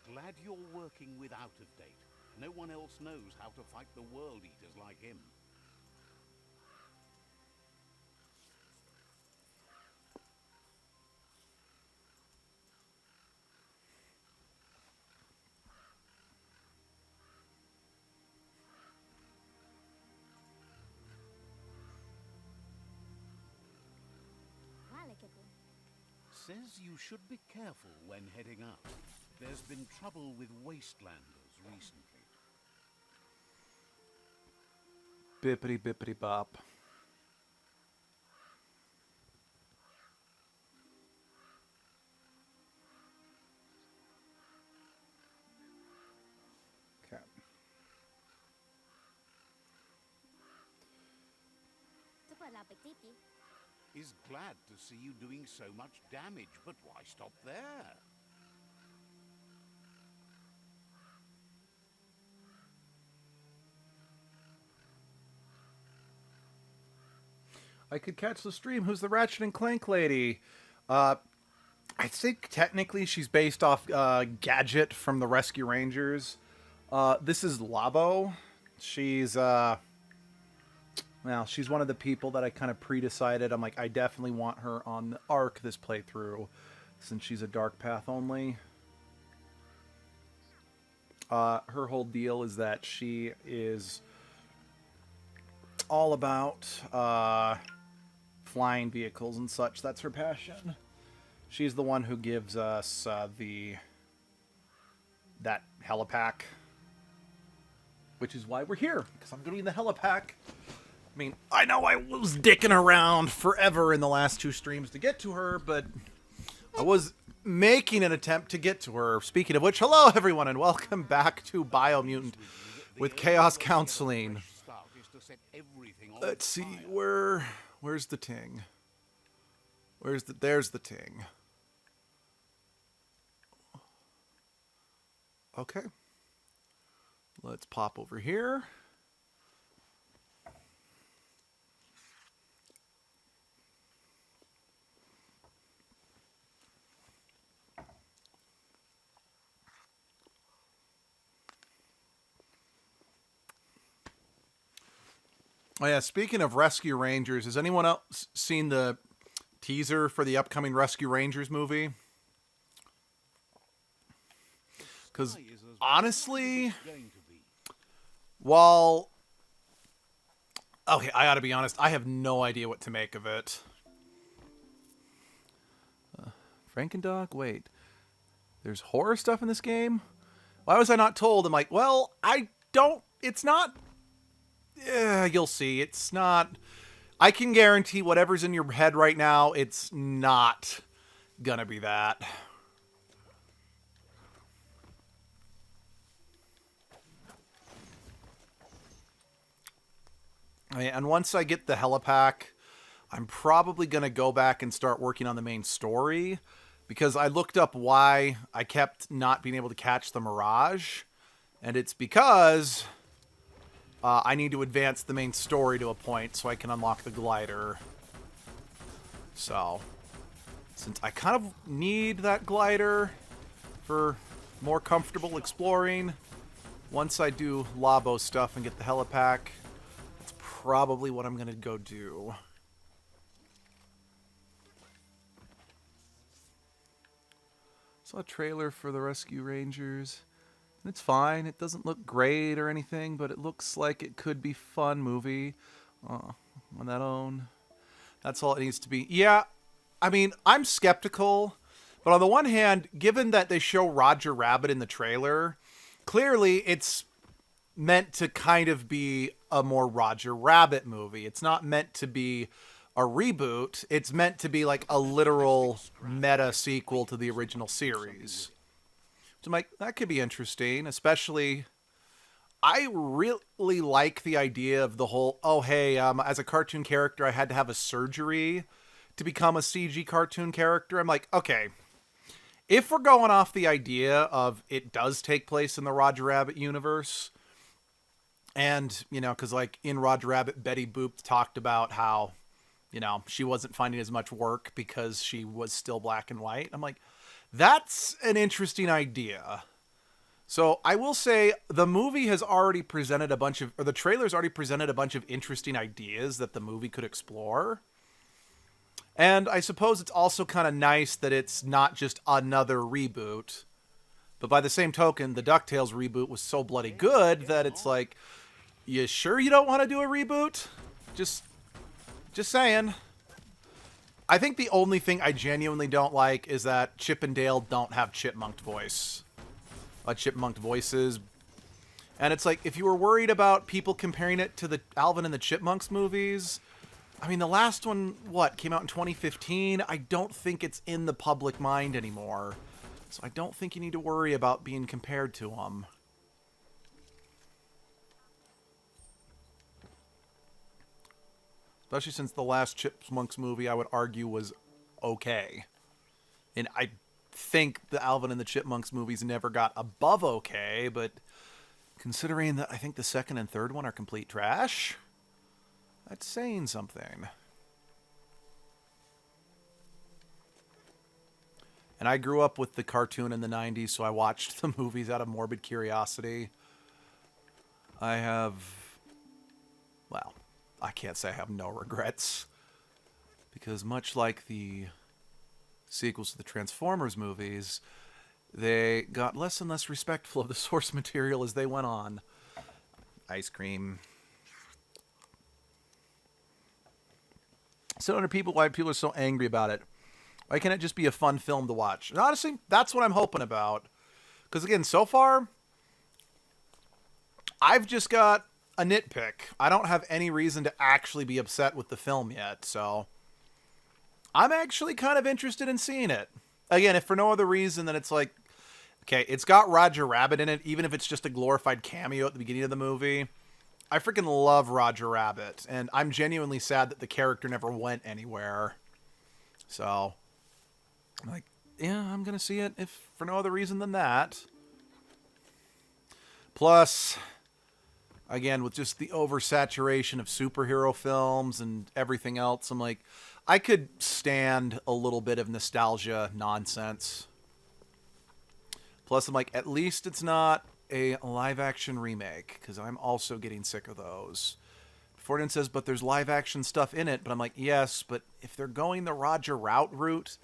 Glad you're working with out-of-date. No one else knows how to fight the World Eaters like him. Says you should be careful when heading out. There's been trouble with wastelanders recently. Bippity bippity bop. Okay. Is glad to see you doing so much damage, but why stop there? I could catch the stream. Who's the Ratchet and Clank lady? I think technically she's based off Gadget from the Rescue Rangers. This is Labo. She's well, she's one of the people that I kind of pre-decided. I'm like, I definitely want her on the Arc this playthrough, since she's a Dark Path only. Her whole deal is that she is all about flying vehicles and such. That's her passion. She's the one who gives us that helipack, which is why we're here, because I'm doing the helipack. I mean, I know I was dicking around forever in the last 2 streams to get to her, but I was making an attempt to get to her. Speaking of which, hello everyone, and welcome back to Biomutant with Chaos Counseling. Let's see, where's the ting? There's the ting. Okay. Let's pop over here. Oh yeah, speaking of Rescue Rangers, has anyone else seen the teaser for the upcoming Rescue Rangers movie? Because honestly, while... Okay, I gotta be honest, I have no idea what to make of it. Frankendog? Wait. There's horror stuff in this game? Why was I not told? I'm like, well, I don't... It's not... Yeah, you'll see. It's not... I can guarantee whatever's in your head right now, it's not gonna be that. And once I get the helipack, I'm probably gonna go back and start working on the main story, because I looked up why I kept not being able to catch the Mirage, and it's because... I need to advance the main story to a point so I can unlock the glider. So, since I kind of need that glider for more comfortable exploring, once I do Labo stuff and get the helipack, that's probably what I'm going to go do. Saw a trailer for the Rescue Rangers. It's fine. It doesn't look great or anything, but it looks like it could be fun movie on that own. That's all it needs to be. Yeah, I mean, I'm skeptical, but on the one hand, given that they show Roger Rabbit in the trailer, clearly it's meant to kind of be a more Roger Rabbit movie. It's not meant to be a reboot. It's meant to be like a literal meta sequel to the original series. So I'm like, that could be interesting, especially... I really like the idea of the whole, oh, hey, as a cartoon character, I had to have a surgery to become a CG cartoon character. I'm like, okay, if we're going off the idea of it does take place in the Roger Rabbit universe, and, you know, because, like, in Roger Rabbit, Betty Boop talked about how, you know, she wasn't finding as much work because she was still black and white. I'm like, That's an interesting idea. So I will say the movie has already presented a bunch of, or the trailer's already presented a bunch of interesting ideas that the movie could explore. And I suppose it's also kind of nice that it's not just another reboot. But by the same token, the DuckTales reboot was so bloody good that it's like, you sure you don't want to do a reboot? Just saying. I think the only thing I genuinely don't like is that Chip and Dale don't have chipmunked voices. And it's like, if you were worried about people comparing it to the Alvin and the Chipmunks movies, I mean, the last one, came out in 2015? I don't think it's in the public mind anymore. So I don't think you need to worry about being compared to them. Especially since the last Chipmunks movie, I would argue, was okay. And I think the Alvin and the Chipmunks movies never got above okay, but considering that I think the second and third one are complete trash, that's saying something. And I grew up with the cartoon in the 90s, so I watched the movies out of morbid curiosity. I can't say I have no regrets. Because much like the sequels to the Transformers movies, they got less and less respectful of the source material as they went on. Ice cream. So why people are so angry about it. Why can't it just be a fun film to watch? And honestly, that's what I'm hoping about. Because again, so far, I've just got a nitpick. I don't have any reason to actually be upset with the film yet, so I'm actually kind of interested in seeing it. Again, if for no other reason than it's like, okay, it's got Roger Rabbit in it, even if it's just a glorified cameo at the beginning of the movie. I freaking love Roger Rabbit, and I'm genuinely sad that the character never went anywhere. So, I'm like, yeah, I'm going to see it if for no other reason than that. Plus, again, with just the oversaturation of superhero films and everything else, I'm like, I could stand a little bit of nostalgia nonsense. Plus, I'm like, at least it's not a live-action remake, because I'm also getting sick of those. Fordin says, but there's live-action stuff in it. But I'm like, yes, but if they're going the Roger Route route,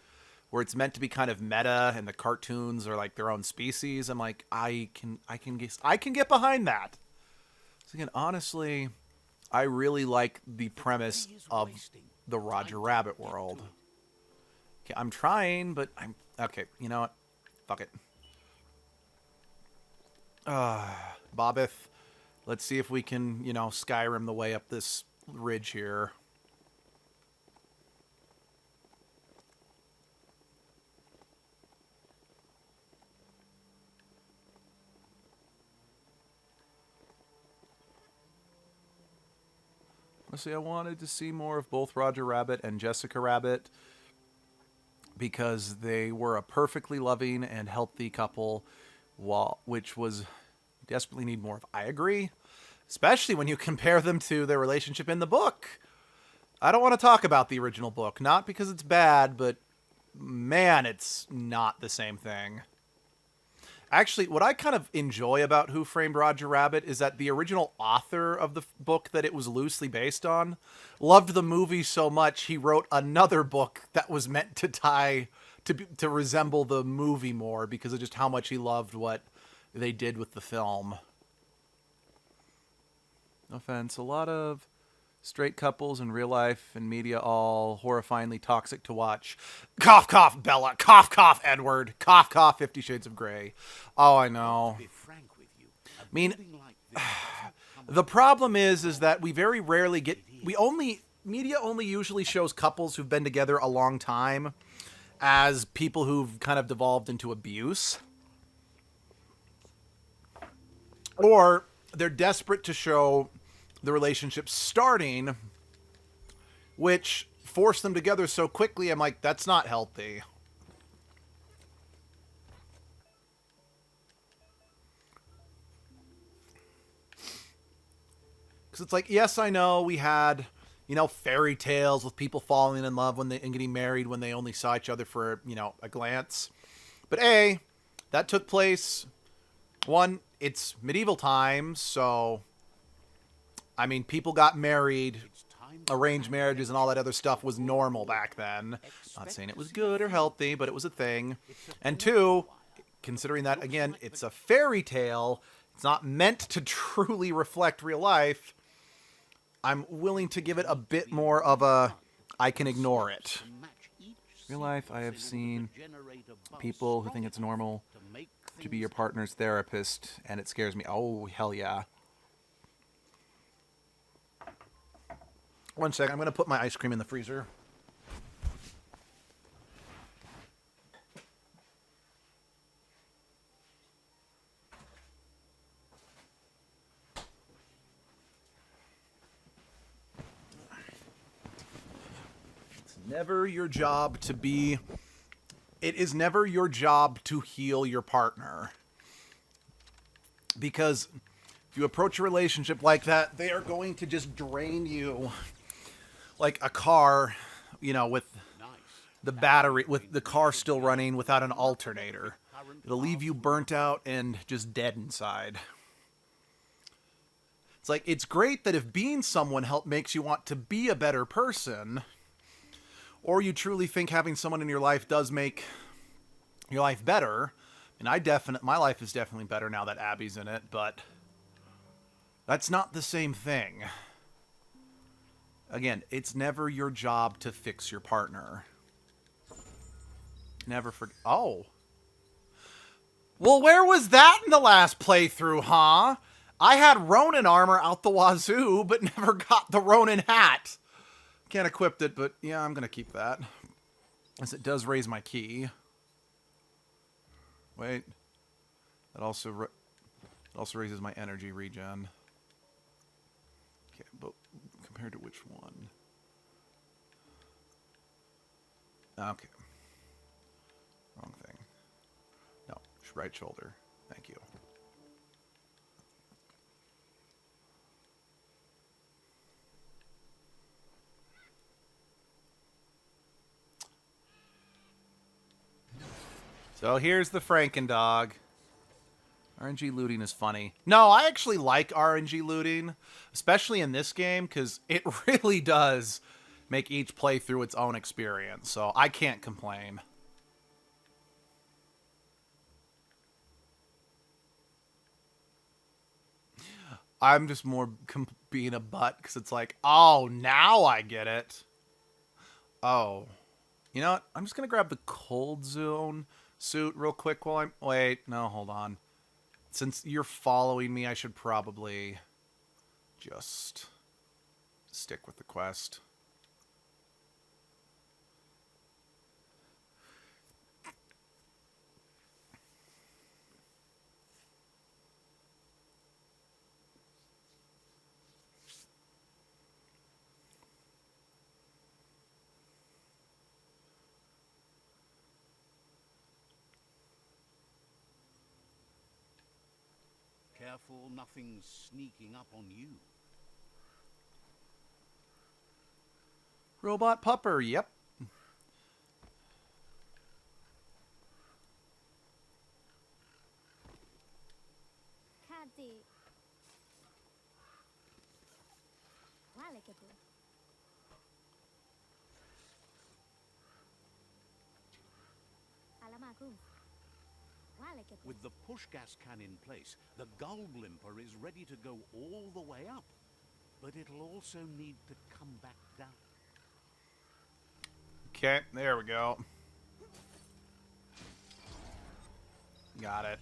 where it's meant to be kind of meta and the cartoons are like their own species, I'm like, I can get behind that. So again, honestly, I really like the premise of the Roger Rabbit world. Okay, I'm trying, but okay, you know what? Fuck it. Bobbeth, let's see if we can, Skyrim the way up this ridge here. Let's see, I wanted to see more of both Roger Rabbit and Jessica Rabbit because they were a perfectly loving and healthy couple, which was desperately need more of. I agree, especially when you compare them to their relationship in the book. I don't want to talk about the original book, not because it's bad, but man, it's not the same thing. Actually, what I kind of enjoy about Who Framed Roger Rabbit is that the original author of the book that it was loosely based on loved the movie so much he wrote another book that was meant to resemble the movie more because of just how much he loved what they did with the film. No offense, a lot of straight couples in real life and media all horrifyingly toxic to watch. Cough, cough, Bella. Cough, cough, Edward. Cough, cough, 50 Shades of Grey. Oh, I know. I mean, the problem is that we very rarely get... Media only usually shows couples who've been together a long time as people who've kind of devolved into abuse. Or they're desperate to show the relationship starting, which forced them together so quickly. I'm like, that's not healthy. Because it's like, yes, I know we had, fairy tales with people falling in love and getting married when they only saw each other for, a glance. But A, that took place, one, it's medieval times, so, I mean, people got married, arranged marriages and all that other stuff was normal back then. Not saying it was good or healthy, but it was a thing. And two, considering that, again, it's a fairy tale, it's not meant to truly reflect real life, I'm willing to give it a bit more of a, I can ignore it. Real life, I have seen people who think it's normal to be your partner's therapist, and it scares me. Oh, hell yeah. One second, I'm going to put my ice cream in the freezer. It's never your job to be... It is never your job to heal your partner. Because if you approach a relationship like that, they are going to just drain you like a car, you know, with the battery, with the car still running without an alternator. It'll leave you burnt out and just dead inside. It's like, it's great that if being someone makes you want to be a better person, or you truly think having someone in your life does make your life better, and my life is definitely better now that Abby's in it, but that's not the same thing. Again, it's never your job to fix your partner. Never forget. Oh. Well, where was that in the last playthrough, huh? I had Ronin armor out the wazoo, but never got the Ronin hat. Can't equip it, but yeah, I'm going to keep that. As it does raise my ki. Wait. That also raises my energy regen. Okay, but compared to which one? Okay. Wrong thing. No, right shoulder. Thank you. So here's the Frankendog. RNG looting is funny. No, I actually like RNG looting, especially in this game, because it really does make each playthrough its own experience, so I can't complain. I'm just more being a butt, because it's like, oh, now I get it. Oh. You know what? I'm just going to grab the cold zone suit real quick while I'm... Wait, no, hold on. Since you're following me, I should probably just stick with the quest. Careful, nothing's sneaking up on you. Robot pupper, yep. Caddy. With the push gas can in place, the gull blimper is ready to go all the way up. But it'll also need to come back down. Okay, there we go. Got it.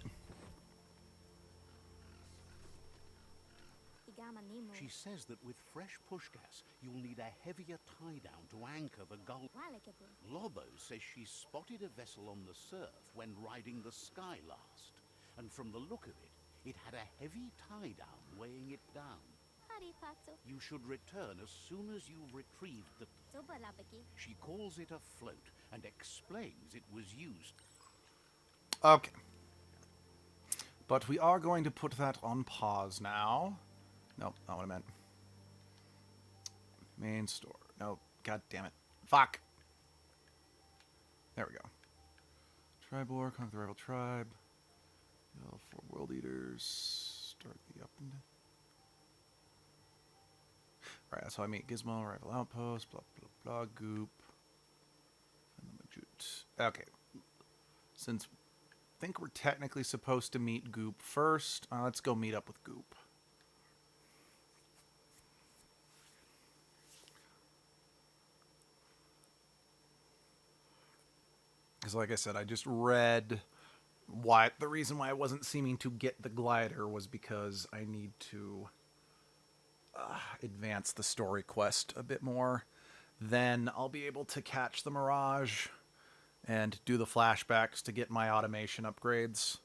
She says that with fresh push gas, you'll need a heavier tie-down to anchor the gull. Lobo says she spotted a vessel on the surf when riding the sky last. And from the look of it, it had a heavy tie-down weighing it down. You should return as soon as you've retrieved the... She calls it a float and explains it was used. Okay. But we are going to put that on pause now. Nope, not what I meant. Main store. No, god damn it. Fuck. There we go. Tribor, conquer the rival tribe. Yell for world eaters. Start the up and down. Alright, that's how I meet Gizmo, rival outpost, blah blah blah, goop. And the Majut. Okay. Since I think we're technically supposed to meet Goop first, let's go meet up with Goop. Because like I said, I just read why the reason why I wasn't seeming to get the glider was because I need to advance the story quest a bit more. Then I'll be able to catch the Mirage and do the flashbacks to get my automation upgrades.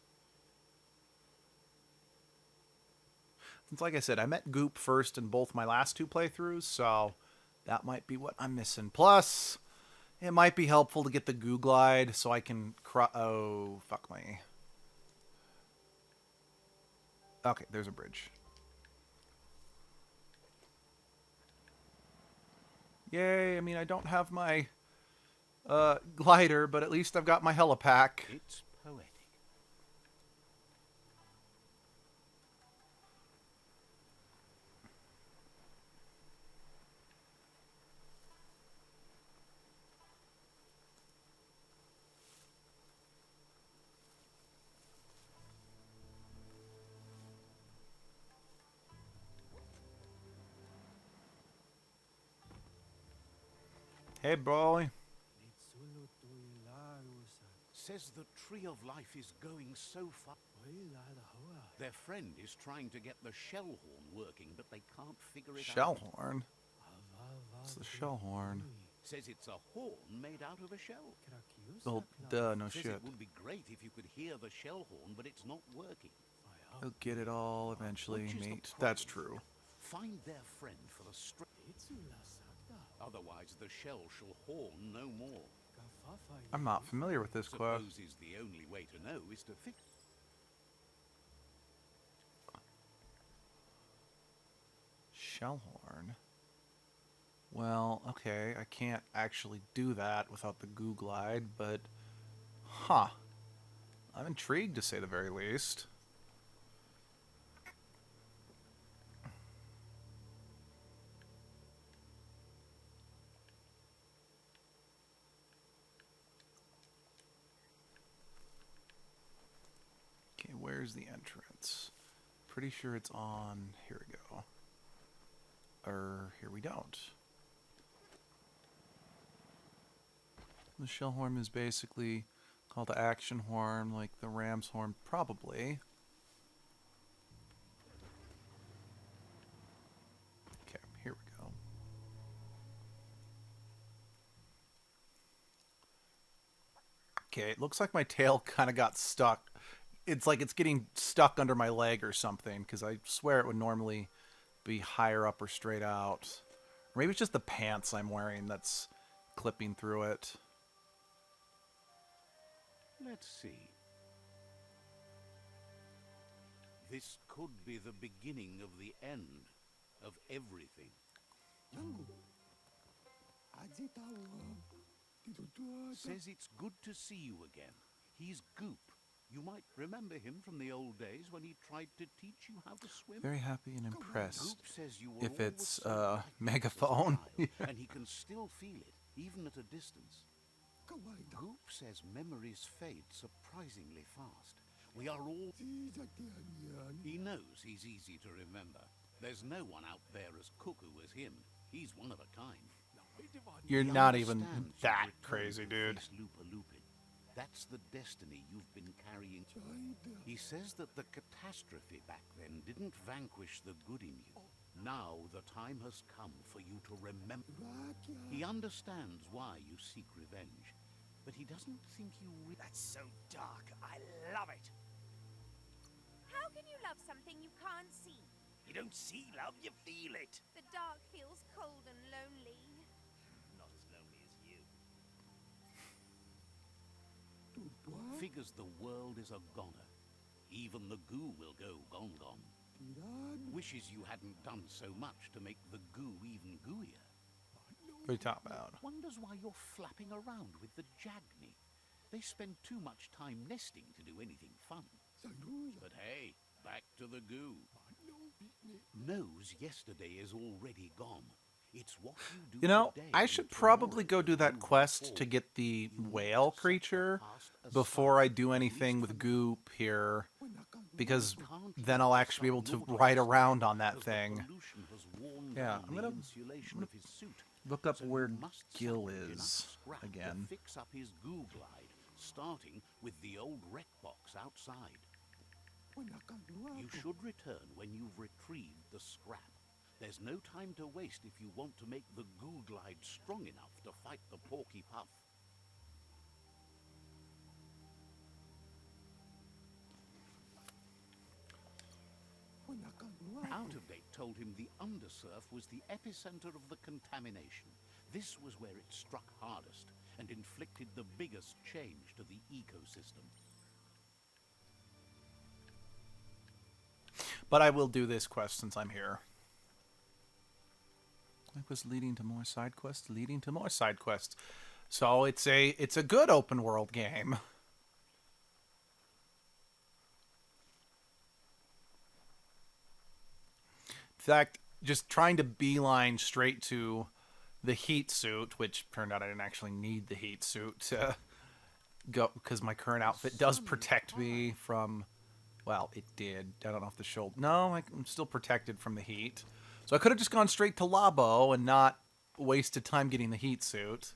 Since, like I said, I met Goop first in both my last two playthroughs, so that might be what I'm missing. Plus, it might be helpful to get the Goo Glide so I can... oh, fuck me. Okay, there's a bridge. Yay, I mean, I don't have my glider, but at least I've got my helipack. It's poetic. Hey, boy. Says the Tree of Life is going so far. Their friend is trying to get the shell horn working, but they can't figure it out. Shell horn? What's the shell horn? Says it's a horn made out of a shell. Well, duh, no Says shit. it would be great if you could hear the shell horn, but it's not working. You'll get it all eventually, Which is the mate. problem? That's true. Find their friend for the strength. Otherwise the shell shall horn no more. I'm not familiar with this quest. Supposes the only way to know is to fix. Shell horn? Well, okay, I can't actually do that without the Goo Glide, but... Huh. I'm intrigued, to say the very least. Okay, where's the entrance? Pretty sure it's on... Here we go. Here we don't. The shell horn is basically called the action horn, like the ram's horn, probably. Okay, here we go. Okay, it looks like my tail kind of got stuck. It's like it's getting stuck under my leg or something, because I swear it would normally be higher up or straight out. Or maybe it's just the pants I'm wearing that's clipping through it. Let's see. This could be the beginning of the end of everything. Says it's good to see you again. He's Goop. You might remember him from the old days when he tried to teach you how to swim. Very happy and impressed. Goop says you were If it's always so bright megaphone. as a child, and he can still feel it, even at a distance. Goop says memories fade surprisingly fast. We are all... He knows he's easy to remember. There's no one out there as cuckoo as him. He's one of a kind. You're He not even understands that you've crazy, returned dude. to face Lupa-Lupin. That's the destiny you've been carrying. He says that the catastrophe back then didn't vanquish the good in you. Now the time has come for you to remember. He understands why you seek revenge, but he doesn't think you... That's so dark. I love it. How can you love something you can't see? You don't see love, you feel it. The dark feels cold and lonely. Not as lonely as you. Figures the world is a goner. Even the goo will go gone. Wishes you hadn't done so much to make the goo even gooier. What are you talking about? Wonders why you're flapping around with the Jagni. They spend too much time nesting to do anything fun. But hey, back to the goo. Nose yesterday is already gone. It's what you do You know, today I and should tomorrow probably go do that that move quest forward. to get the You whale must set the creature past before I aside, do at anything least with for now. Goop here, because You can't then let I'll the actually be able to subnauticus ride around on that because thing. the pollution has worn Yeah, down I'm the gonna insulation of his suit. look up So where you must Gil salvage enough is scrap again. to fix up his goo glide, starting with the old wreck box outside. You should return when you've retrieved the scrap. There's no time to waste if you want to make the goo glide strong enough to fight the Porky Puff. Out of Date told him the undersurf was the epicenter of the contamination. This was where it struck hardest and inflicted the biggest change to the ecosystem. But I will do this quest since I'm here. It was leading to more side quests, leading to more side quests. So it's a good open world game. In fact, just trying to beeline straight to the heat suit, which turned out I didn't actually need the heat suit to go, because my current outfit does protect me from, well, it did. I don't know if the shoulder, no, I'm still protected from the heat. So I could have just gone straight to Labo and not wasted time getting the heat suit.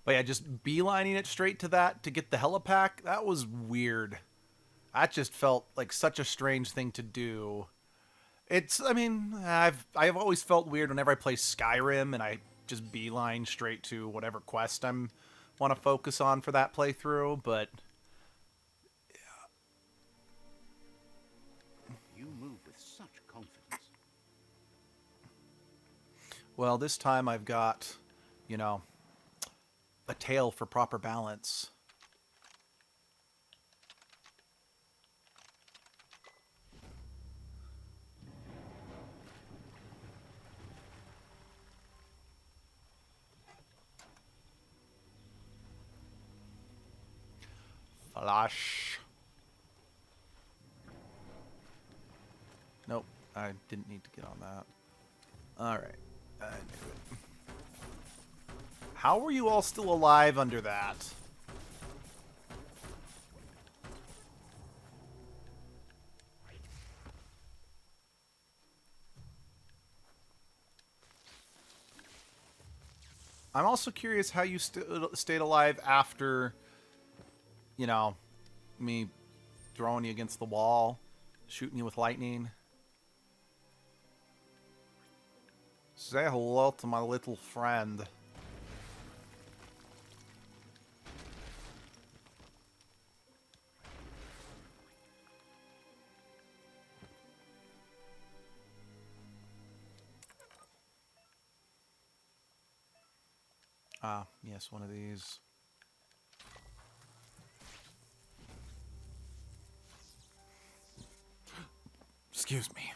But yeah, just beelining it straight to that to get the helipack, that was weird. That just felt like such a strange thing to do. I mean, I've always felt weird whenever I play Skyrim and I just beeline straight to whatever quest I'm want to focus on for that playthrough, but You move with such confidence. well, this time I've got, you know, a tail for proper balance. Flash. Nope, I didn't need to get on that. Alright, I knew it. How were you all still alive under that? I'm also curious how you stayed alive after, you know, me throwing you against the wall, shooting you with lightning. Say hello to my little friend. Ah, yes, one of these. Excuse me.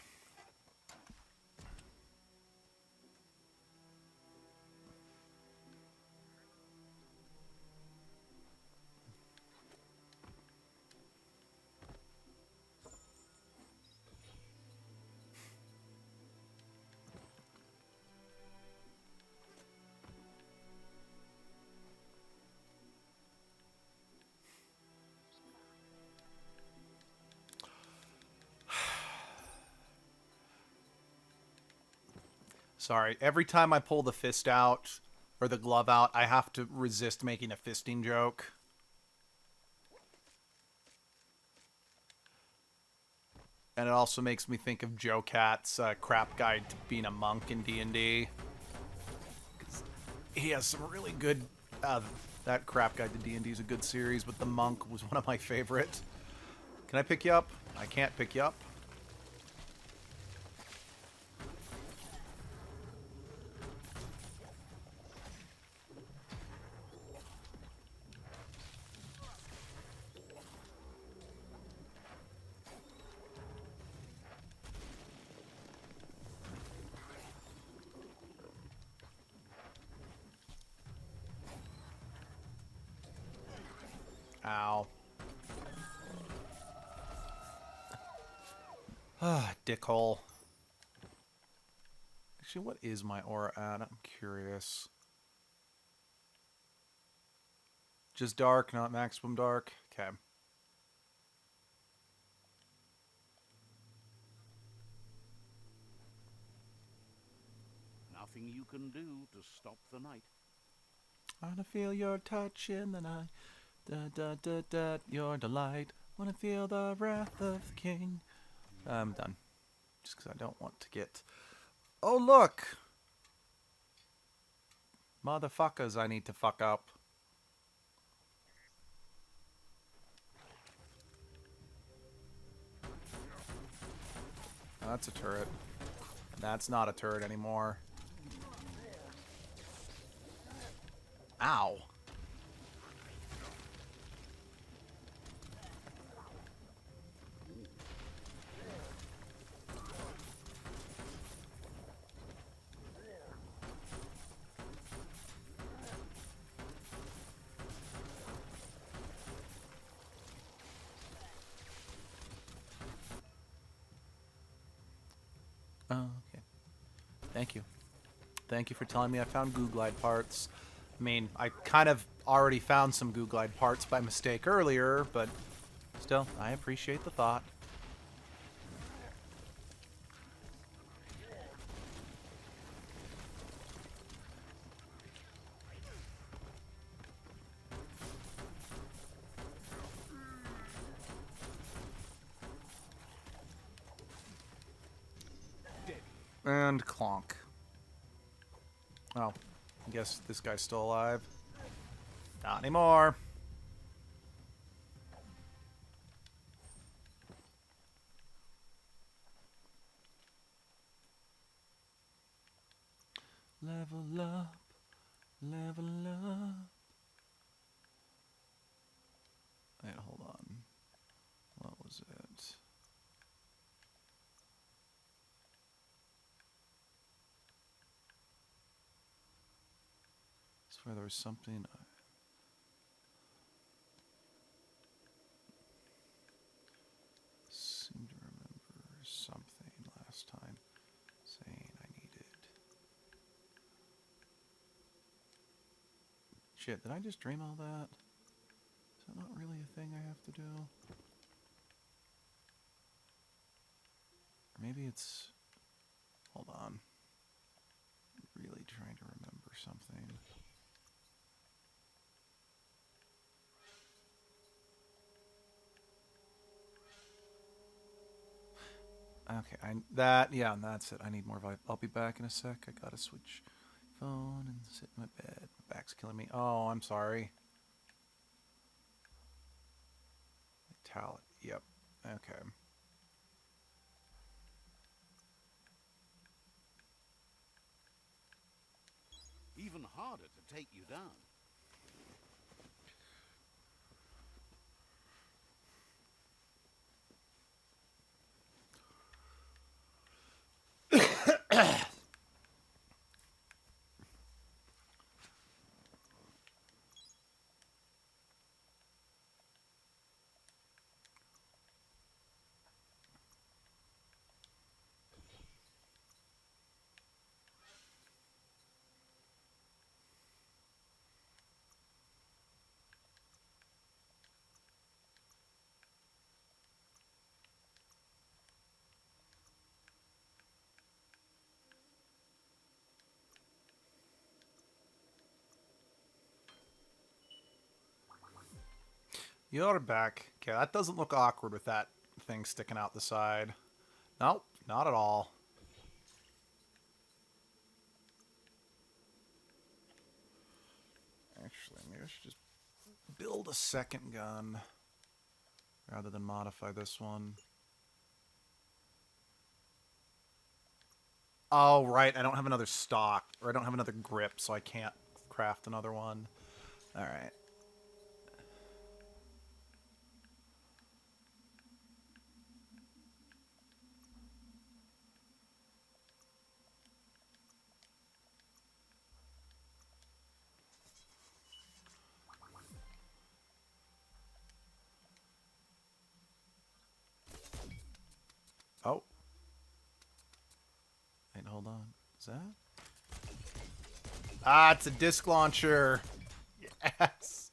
Sorry, every time I pull the fist out, or the glove out, I have to resist making a fisting joke. And it also makes me think of Joe Cat's crap guide to being a monk in D&D. He has some really good... that crap guide to D&D is a good series, but the monk was one of my favorites. Can I pick you up? I can't pick you up. Ow. Ah, dickhole. Actually, what is my aura at? I'm curious. Just dark, not maximum dark? Okay. Nothing you can do to stop the night. I wanna feel your touch in the night. Da da da da, your delight. Wanna feel the wrath of the king. I'm done. Just because I don't want to get... Oh, look! Motherfuckers I need to fuck up. That's a turret. That's not a turret anymore. Ow. Oh, okay. Thank you. Thank you for telling me I found goo glide parts. I mean, I kind of already found some goo glide parts by mistake earlier, but still, I appreciate the thought. And clonk. Oh, I guess this guy's still alive. Not anymore. Level up, level up. Wait, hold on. What was it? I swear there was something. Seem to remember something last time saying I needed. Shit, did I just dream all that? Is that not really a thing I have to do? Or maybe it's... Hold on. I'm really trying to remember something. Okay, yeah, and that's it. I need more vibe. I'll be back in a sec. I gotta switch phone and sit in my bed. My back's killing me. Oh, I'm sorry. Vitality. Yep. Okay. Even harder to take you down. You're back. Okay, that doesn't look awkward with that thing sticking out the side. Nope, not at all. Actually, maybe I should just build a second gun rather than modify this one. Oh, right, I don't have another stock, or I don't have another grip, so I can't craft another one. Alright. Is that? Ah, it's a disc launcher. Yes.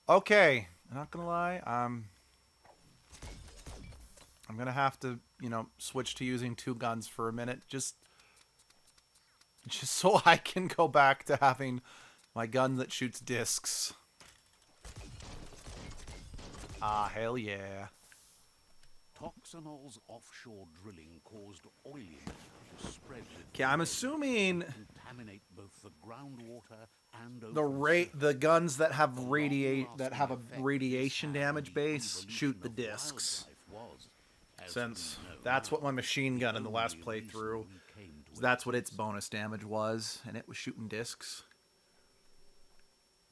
Okay. I'm not gonna lie. I'm gonna have to, you know, switch to using 2 guns for a minute, just so I can go back to having my gun that shoots discs. Ah, hell yeah. Toxanol's offshore drilling caused oily matter to spread with Okay, I'm assuming contaminate both the groundwater and the guns that have a radiation damage base shoot the discs. Since that's what my machine gun in the last playthrough, that's what its bonus damage was, and it was shooting discs.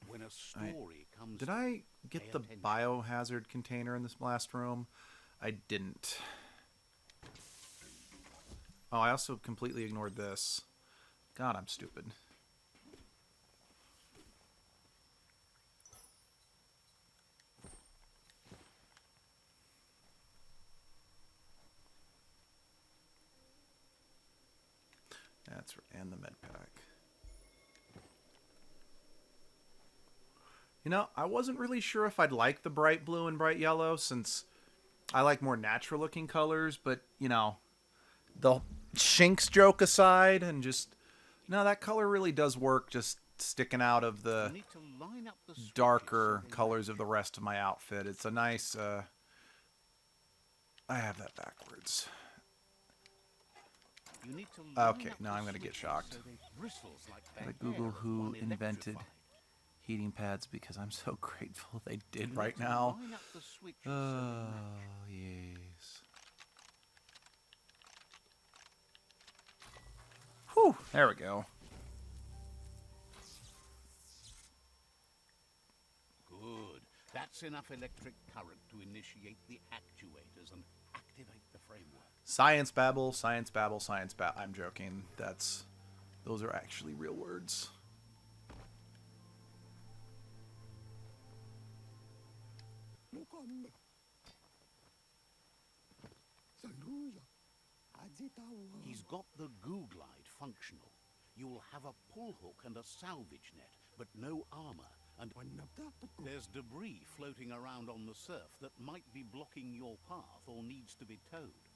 When a story comes, Did I get the biohazard container in this last room? I didn't. Oh, I also completely ignored this. God, I'm stupid. That's right, and the med pack. You know, I wasn't really sure if I'd like the bright blue and bright yellow, since I like more natural looking colors, but, you know, the Shinx joke aside, and just, no, that color really does work, just sticking out of the darker colors of the rest of my outfit. It's a nice, I have that backwards. Okay, now I'm going to get shocked. I Google who invented heating pads because I'm so grateful they did right now. Oh, yes. Whew, there we go. Good. That's enough electric current to initiate the actuators and activate the framework. Science babble, science babble, science babble. I'm joking. Those are actually real words. He's got the goo glide functional. You'll have a pull hook and a salvage net, but no armor. And there's debris floating around on the surf that might be blocking your path or needs to be towed.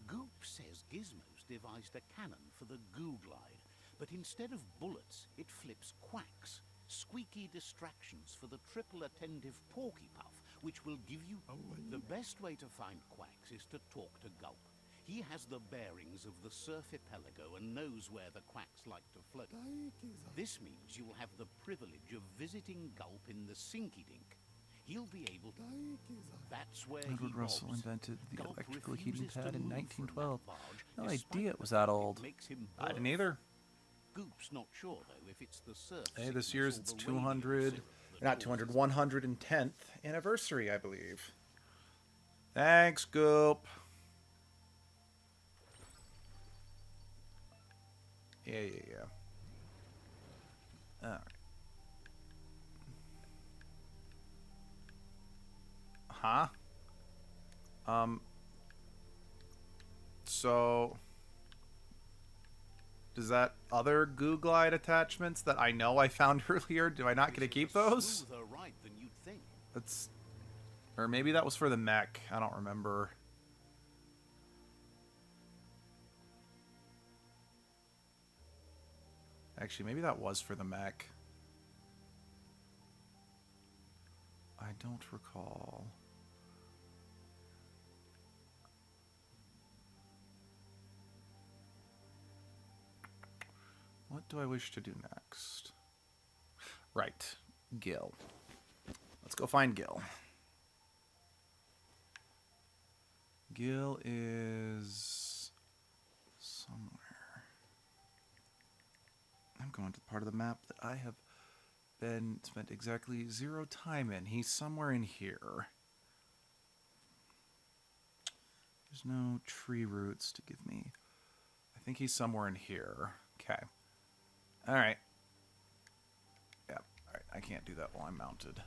Goop says Gizmo's devised a cannon for the goo glide, but instead of bullets, it flips quacks. Squeaky distractions for the triple attentive Porky Puff, which will give you... The best way to find quacks is to talk to Gulp. He has the bearings of the surf archipelago and knows where the quacks like to float. This means you'll have the privilege of visiting Gulp in the Sinky Dink. He'll be able to... That's where Edward Russell robs. invented the Gulp electrical heating refuses to pad in move from that 1912. barge, No despite idea the it was that fact old. makes him I didn't berth. either. Goop's not sure, though, if it's the surf Hey, this sickness year's or its the radio 200, syrup that not causes 200, 110th anniversary, I believe. Thanks, Goop. Yeah. Alright. Huh? So... Does that other goo glide attachments that I know I found earlier, do I not get to keep those? smoother ride than you'd think. That's... Or maybe that was for the mech. I don't remember. Actually, maybe that was for the mech. I don't recall. What do I wish to do next? Right. Gil. Let's go find Gil. Gil is somewhere. I'm going to the part of the map that I have spent exactly 0 time in. He's somewhere in here. There's no tree roots to give me. I think he's somewhere in here. Okay. Alright. Yep. Alright, I can't do that while I'm mounted.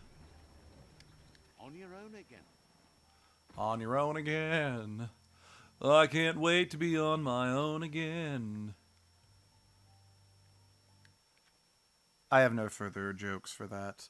On your own again. On your own again. I can't wait to be on my own again. I have no further jokes for that.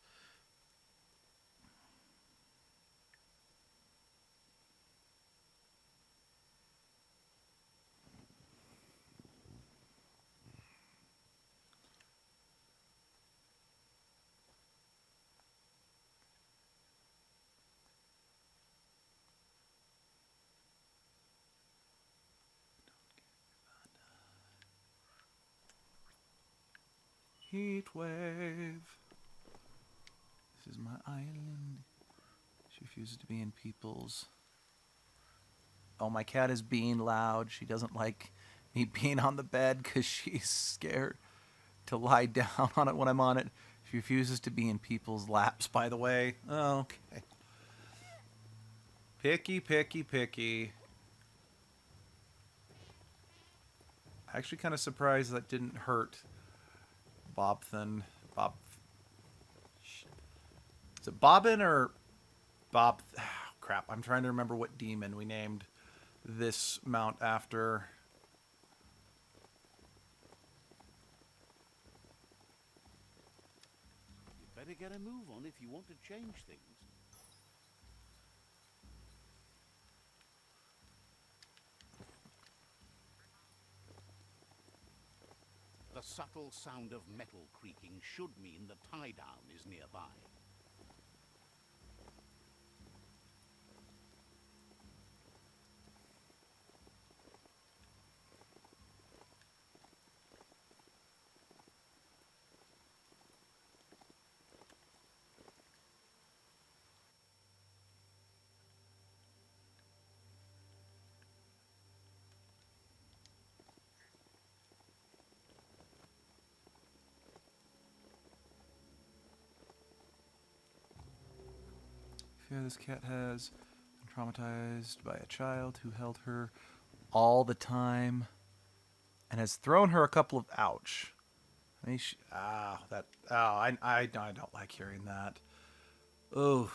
Heat wave. This is my island. She refuses to be in people's. Oh, my cat is being loud. She doesn't like me being on the bed because she's scared to lie down on it when I'm on it. She refuses to be in people's laps, by the way. Oh, okay. Picky, picky, picky. Actually kind of surprised that didn't hurt Bobthan. Bob. Is it Bobbin or Bob? Oh, crap. I'm trying to remember what demon we named this mount after. You better get a move on if you want to change things. The subtle sound of metal creaking should mean the tie-down is nearby. Fear this cat has been traumatized by a child who held her all the time and has thrown her a couple of ouch. I mean, I don't like hearing that. Oh,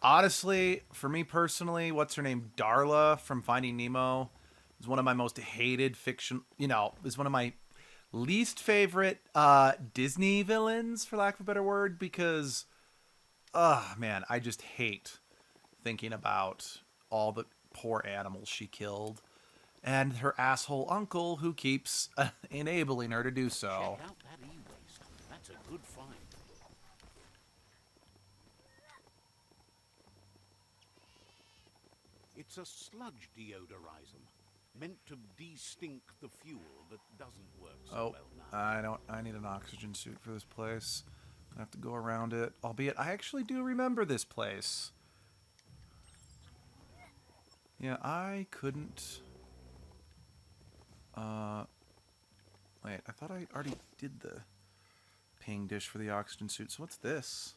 honestly, for me personally, what's her name, Darla from Finding Nemo, is one of my most hated fiction. Is one of my least favorite Disney villains, for lack of a better word, because, man, I just hate thinking about all the poor animals she killed. And her asshole uncle who keeps enabling her to do so. Check out that e-waste. That's a good find. It's a sludge deodorizer, meant to de-stink the fuel that doesn't work so well now. I need an oxygen suit for this place. I have to go around it. Albeit, I actually do remember this place. Yeah, I couldn't... Wait, I thought I already did the ping dish for the oxygen suit. So what's this?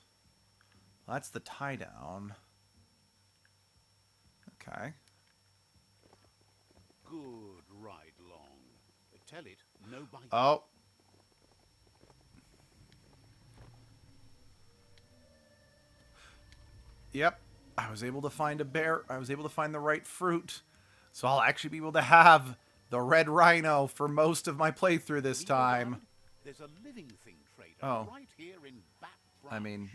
Well, that's the tie-down. Okay. Good ride long. Tell it, no bite. Oh. Yep. I was able to find a bear. I was able to find the right fruit. So I'll actually be able to have the red rhino for most of my playthrough this time. There's a living thing trader right here in Bat Branch. I mean,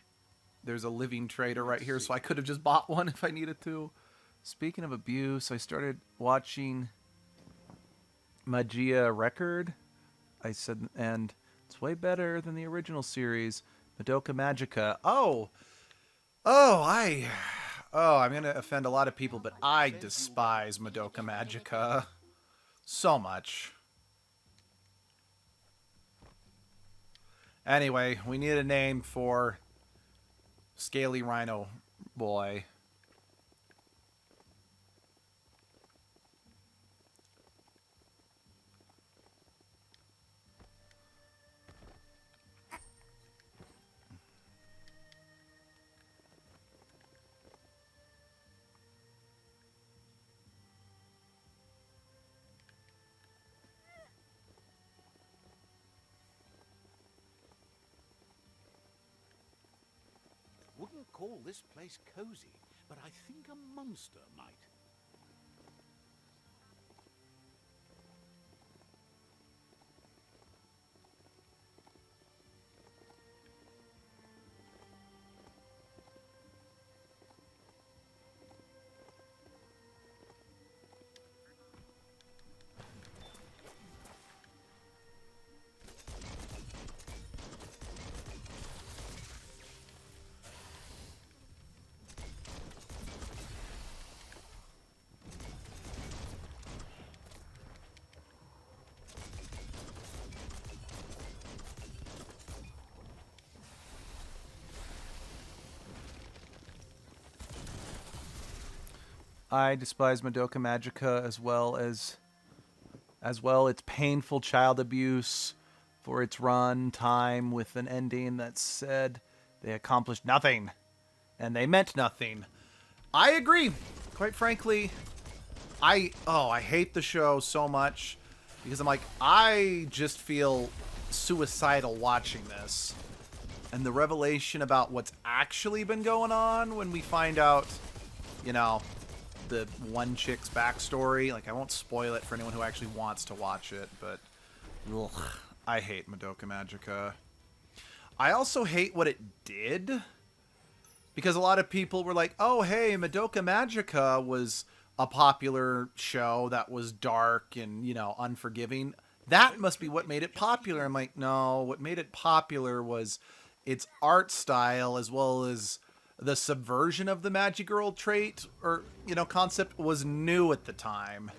there's a living trader right here, so I could have just bought one if I needed to. Speaking of abuse, I started watching Magia Record. I said, and it's way better than the original series, Madoka Magica. I'm going to offend a lot of people, but I despise Madoka Magica so much. Anyway, we need a name for Scaly Rhino Boy. Wouldn't call this place cozy, but I think a monster might. I despise Madoka Magica as well its painful child abuse for its run time with an ending that said they accomplished nothing and they meant nothing. I agree. Quite frankly, I hate the show so much because I'm like, I just feel suicidal watching this. And the revelation about what's actually been going on when we find out, you know, the one chick's backstory. Like, I won't spoil it for anyone who actually wants to watch it, but ugh, I hate Madoka Magica. I also hate what it did, because a lot of people were like, oh, hey, Madoka Magica was a popular show that was dark and, you know, unforgiving. That must be what made it popular. I'm like, no, what made it popular was its art style, as well as the subversion of the Magic Girl trait or, you know, concept was new at the time.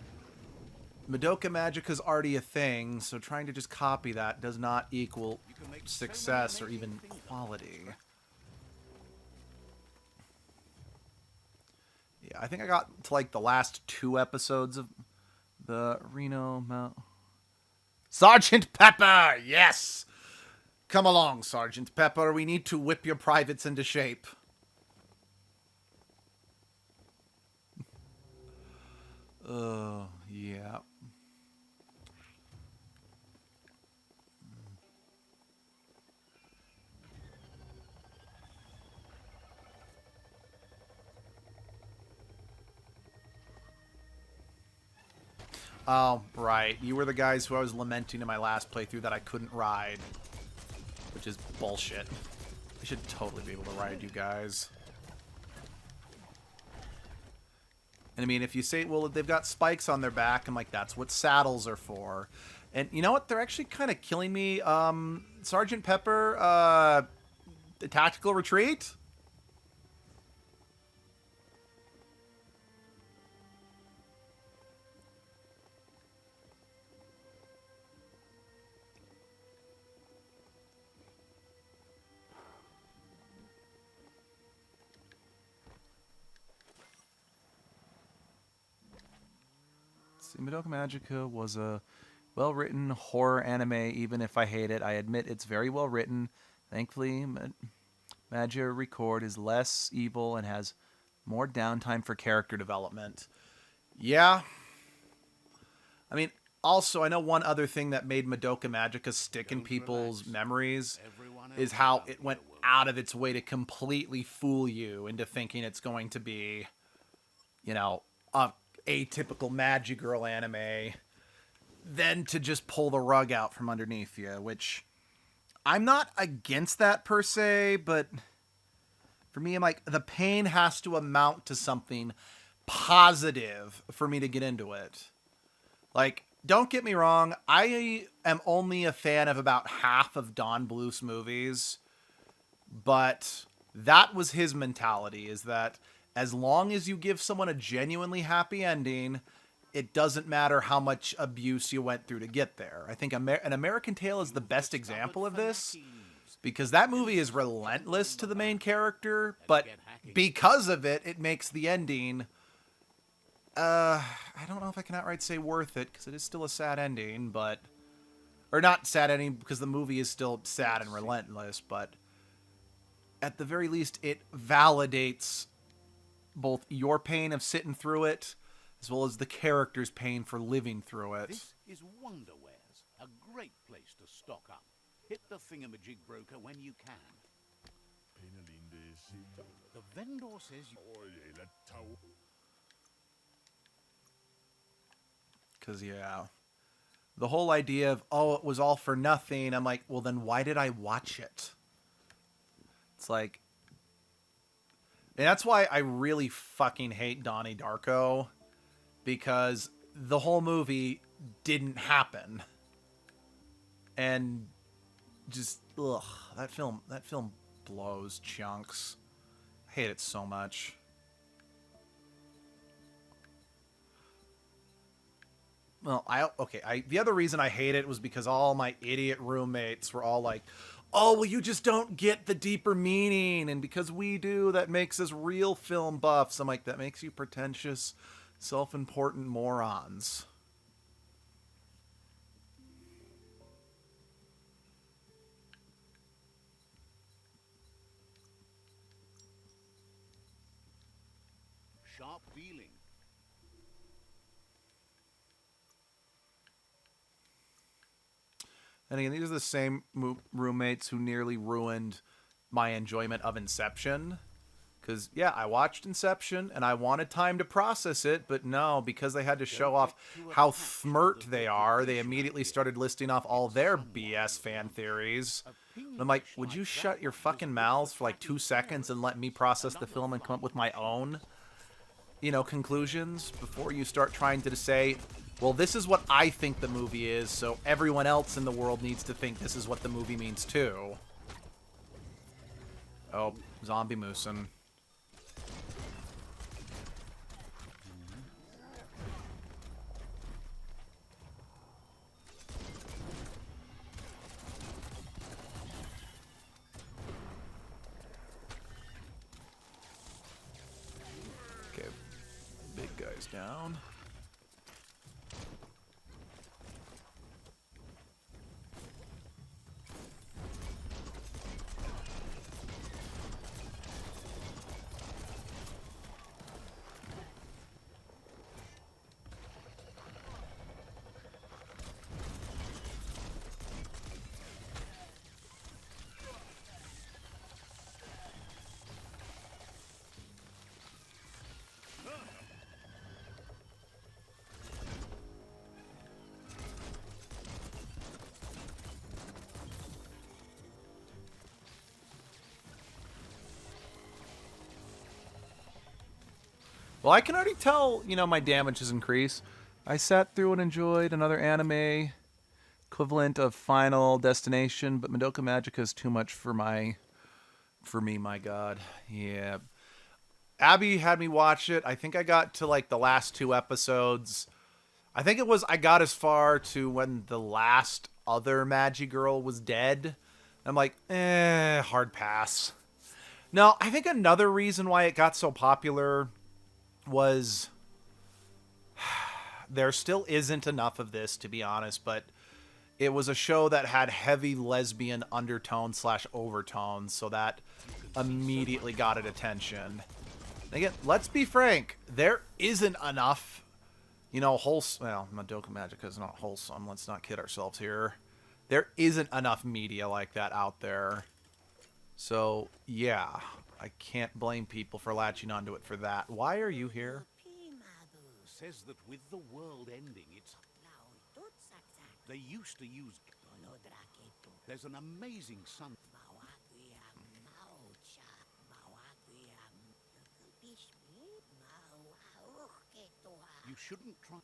Madoka Magica's already a thing, so trying to just copy that does not equal success or even quality. Yeah, I think I got to like the last 2 episodes of the Reno Mount. Sergeant Pepper, yes! Come along, Sergeant Pepper. We need to whip your privates into shape. Oh, yeah. Oh, right. You were the guys who I was lamenting in my last playthrough that I couldn't ride. Which is bullshit. I should totally be able to ride you guys. And I mean, if you say, well, they've got spikes on their back, I'm like, that's what saddles are for. And you know what? They're actually kind of killing me. Sergeant Pepper, the tactical retreat? See, Madoka Magica was a well-written horror anime, even if I hate it. I admit it's very well written. Thankfully, Magia Record is less evil and has more downtime for character development. Yeah. I mean, also, I know one other thing that made Madoka Magica stick in people's memories is how it went out of its way to completely fool you into thinking it's going to be, you know, a atypical Magic Girl anime, then to just pull the rug out from underneath you, which I'm not against that per se, but for me, I'm like, the pain has to amount to something positive for me to get into it. Like, don't get me wrong, I am only a fan of about half of Don Bluth's movies, but that was his mentality, is that as long as you give someone a genuinely happy ending, it doesn't matter how much abuse you went through to get there. I think An American Tail is the best example of this, because that movie is relentless to the main character, but because of it, it makes the ending, I don't know if I can outright say worth it, because it is still a sad ending, but, or not sad ending, because the movie is still sad and relentless, but at the very least, it validates both your pain of sitting through it, as well as the character's pain for living through it. This is Wonderwares, a great place to stock up. Hit the thingamajig broker when you can. The vendor says you... Because, yeah, the whole idea of, oh, it was all for nothing, I'm like, well, then why did I watch it? It's like, and that's why I really fucking hate Donnie Darko, because the whole movie didn't happen. And just, ugh, that film blows chunks. I hate it so much. Well, the other reason I hate it was because all my idiot roommates were all like, oh, well, you just don't get the deeper meaning. And because we do, that makes us real film buffs. I'm like, that makes you pretentious, self-important morons. Sharp dealing. And again, these are the same roommates who nearly ruined my enjoyment of Inception. Because, yeah, I watched Inception, and I wanted time to process it, but no, because they had to show off how thmirt they are, they immediately started listing off all their BS fan theories. And I'm like, would you shut your fucking mouths for like 2 seconds and let me process the film and come up with my own, conclusions before you start trying to say, well, this is what I think the movie is, so everyone else in the world needs to think this is what the movie means too. Oh, zombie moosin'. Okay, big guy's down. Well, I can already tell, my damage has increased. I sat through and enjoyed another anime equivalent of Final Destination, but Madoka Magica is too much for me, my god. Yeah. Abby had me watch it. I think I got to like the last 2 episodes. I think I got as far to when the last other Magi girl was dead. I'm like, hard pass. No, I think another reason why it got so popular was there still isn't enough of this, to be honest, but it was a show that had heavy lesbian undertones / overtones, so that immediately got it attention. Again, let's be frank, there isn't enough, wholesome. Well, Madoka Magica is not wholesome. Let's not kid ourselves here. There isn't enough media like that out there. So, yeah, I can't blame people for latching onto it for that. Why are you here? Says that with the world ending, they used to use. There's an amazing sun. You shouldn't try.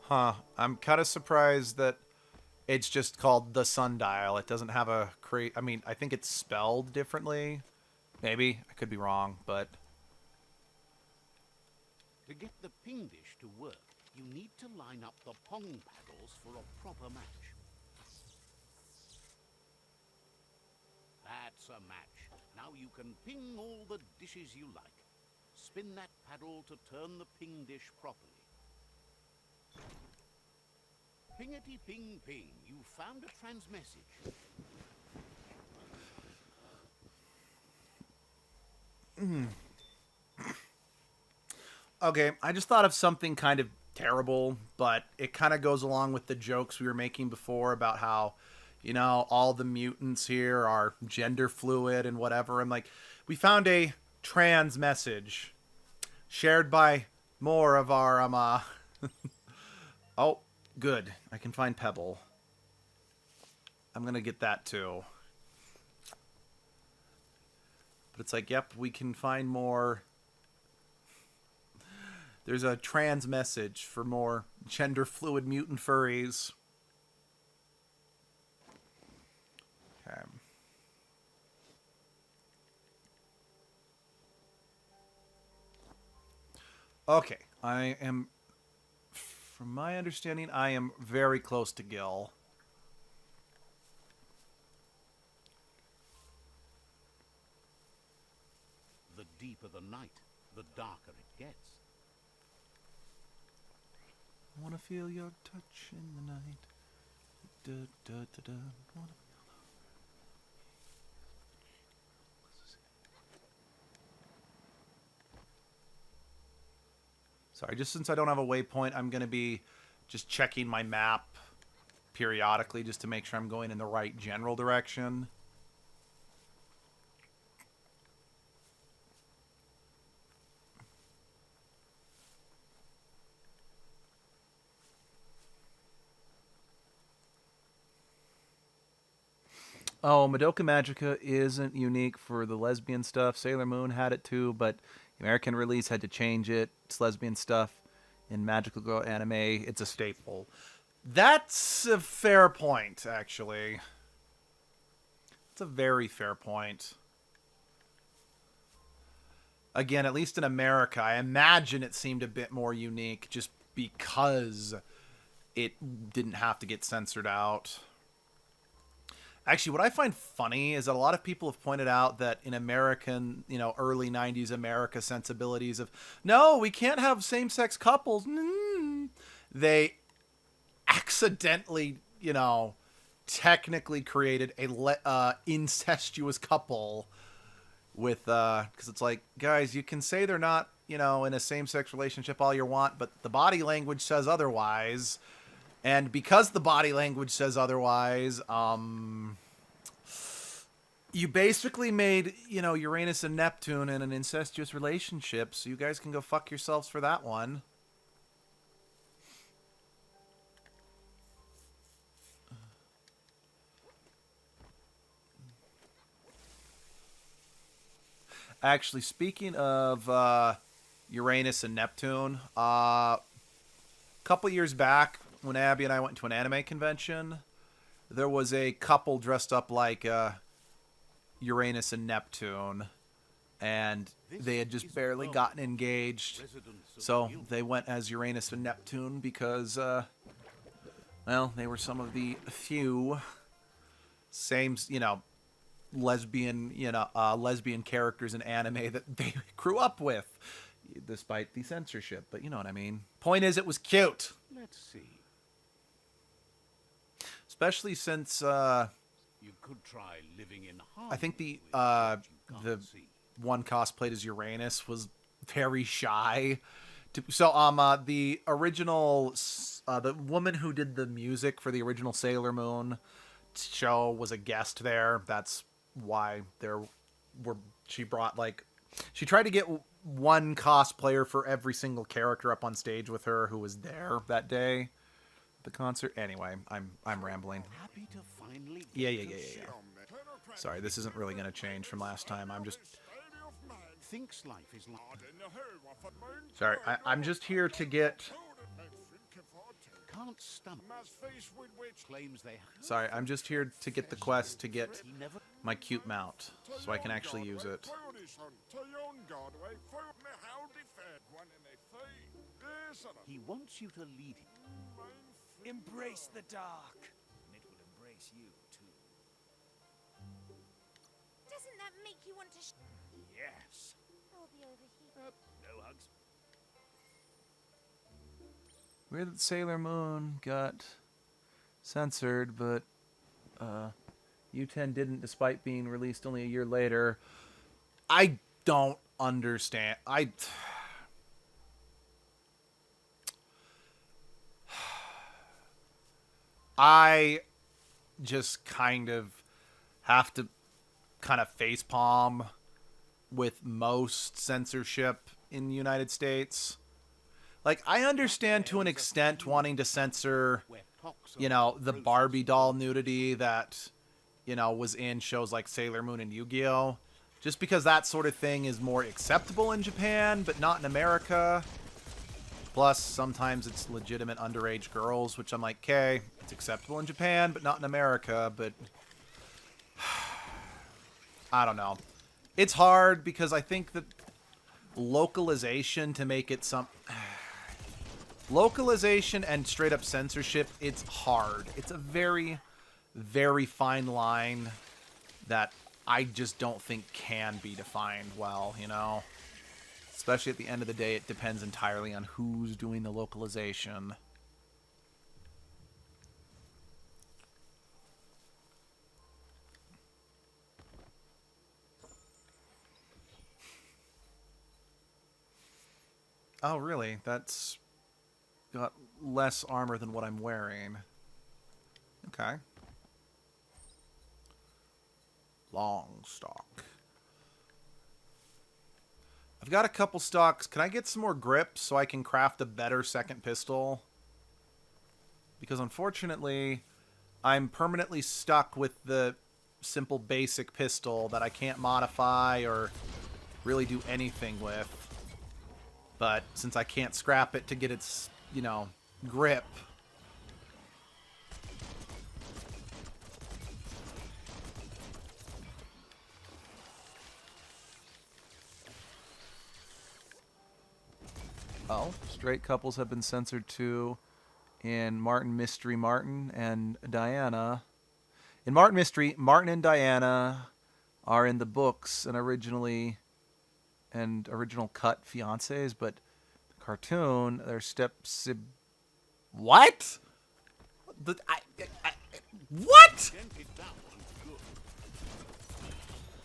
Huh. I'm kind of surprised that it's just called the Sundial. It doesn't have a I mean, I think it's spelled differently. Maybe. I could be wrong, but... To get the ping dish to work, you need to line up the pong paddles for a proper match. That's a match. Now you can ping all the dishes you like. Spin that paddle to turn the ping dish properly. Pingety ping ping, you found a trans message. Okay, I just thought of something kind of terrible, but it kind of goes along with the jokes we were making before about how, all the mutants here are gender fluid and whatever. And like, we found a trans message shared by more of our, oh, good. I can find Pebble. I'm going to get that too. But it's like, yep, we can find more. There's a trans message for more gender fluid mutant furries. Okay. Okay, I am from my understanding, I am very close to Gil. The deeper the night, the darker it gets. I wanna feel your touch in the night. Da, da, da, da. Wanna Sorry, just since I don't have a waypoint, I'm going to be just checking my map periodically just to make sure I'm going in the right general direction. Oh, Madoka Magica isn't unique for the lesbian stuff. Sailor Moon had it too, but the American release had to change it. It's lesbian stuff. In Magical Girl anime, it's a staple. That's a fair point, actually. It's a very fair point. Again, at least in America, I imagine it seemed a bit more unique just because it didn't have to get censored out. Actually, what I find funny is that a lot of people have pointed out that in American, early 90s America sensibilities of, no, we can't have same-sex couples. They accidentally, technically created a incestuous couple with, because it's like, guys, you can say they're not, in a same-sex relationship all you want, but the body language says otherwise. And because the body language says otherwise, you basically made, Uranus and Neptune in an incestuous relationship, so you guys can go fuck yourselves for that one. Actually, speaking of Uranus and Neptune, a couple years back, when Abby and I went to an anime convention, there was a couple dressed up like Uranus and Neptune, and they had just barely gotten engaged, so they went as Uranus and Neptune because, well, they were some of the few same, lesbian characters in anime that they grew up with, despite the censorship, but you know what I mean. Point is, it was cute. Let's see. Especially since You could try living in harmony. I think the with what you can't see. one cosplayed as Uranus was very shy. So the original the woman who did the music for the original Sailor Moon show was a guest there. That's why she tried to get one cosplayer for every single character up on stage with her who was there that day. The concert. Anyway, I'm rambling. Happy to finally Yeah. get to Sorry, this isn't really going to change from last time. thinks life is like. Sorry, I'm just here to get. Can't stomach. Claims they. Sorry, I'm just here to get the quest to get my cute mount, so I can actually use it. He wants you to lead him. Embrace the dark, and it will embrace you too. Doesn't that make you want to Yes. I'll be over here. No hugs. Weird that Sailor Moon got censored, but U10 didn't, despite being released only a year later. I don't understand. I just kind of have to kind of facepalm with most censorship in the United States. Like, I understand to an extent wanting to censor, the Barbie doll nudity that, was in shows like Sailor Moon and Yu-Gi-Oh! Just because that sort of thing is more acceptable in Japan, but not in America. Plus, sometimes it's legitimate underage girls, which I'm like, okay, it's acceptable in Japan, but not in America, but I don't know. It's hard because I think that localization to make it Localization and straight up censorship, it's hard. It's a very, very fine line that I just don't think can be defined well, you know? Especially at the end of the day, it depends entirely on who's doing the localization. Oh, really? That's got less armor than what I'm wearing. Okay. Long stock. I've got a couple stocks. Can I get some more grips so I can craft a better second pistol? Because unfortunately, I'm permanently stuck with the simple basic pistol that I can't modify or really do anything with. But since I can't scrap it to get its, you know, grip. Oh, straight couples have been censored too in Martin Mystery Martin and Diana. In Martin Mystery, Martin and Diana are in the books and original cut fiancés, but the cartoon, their What? What?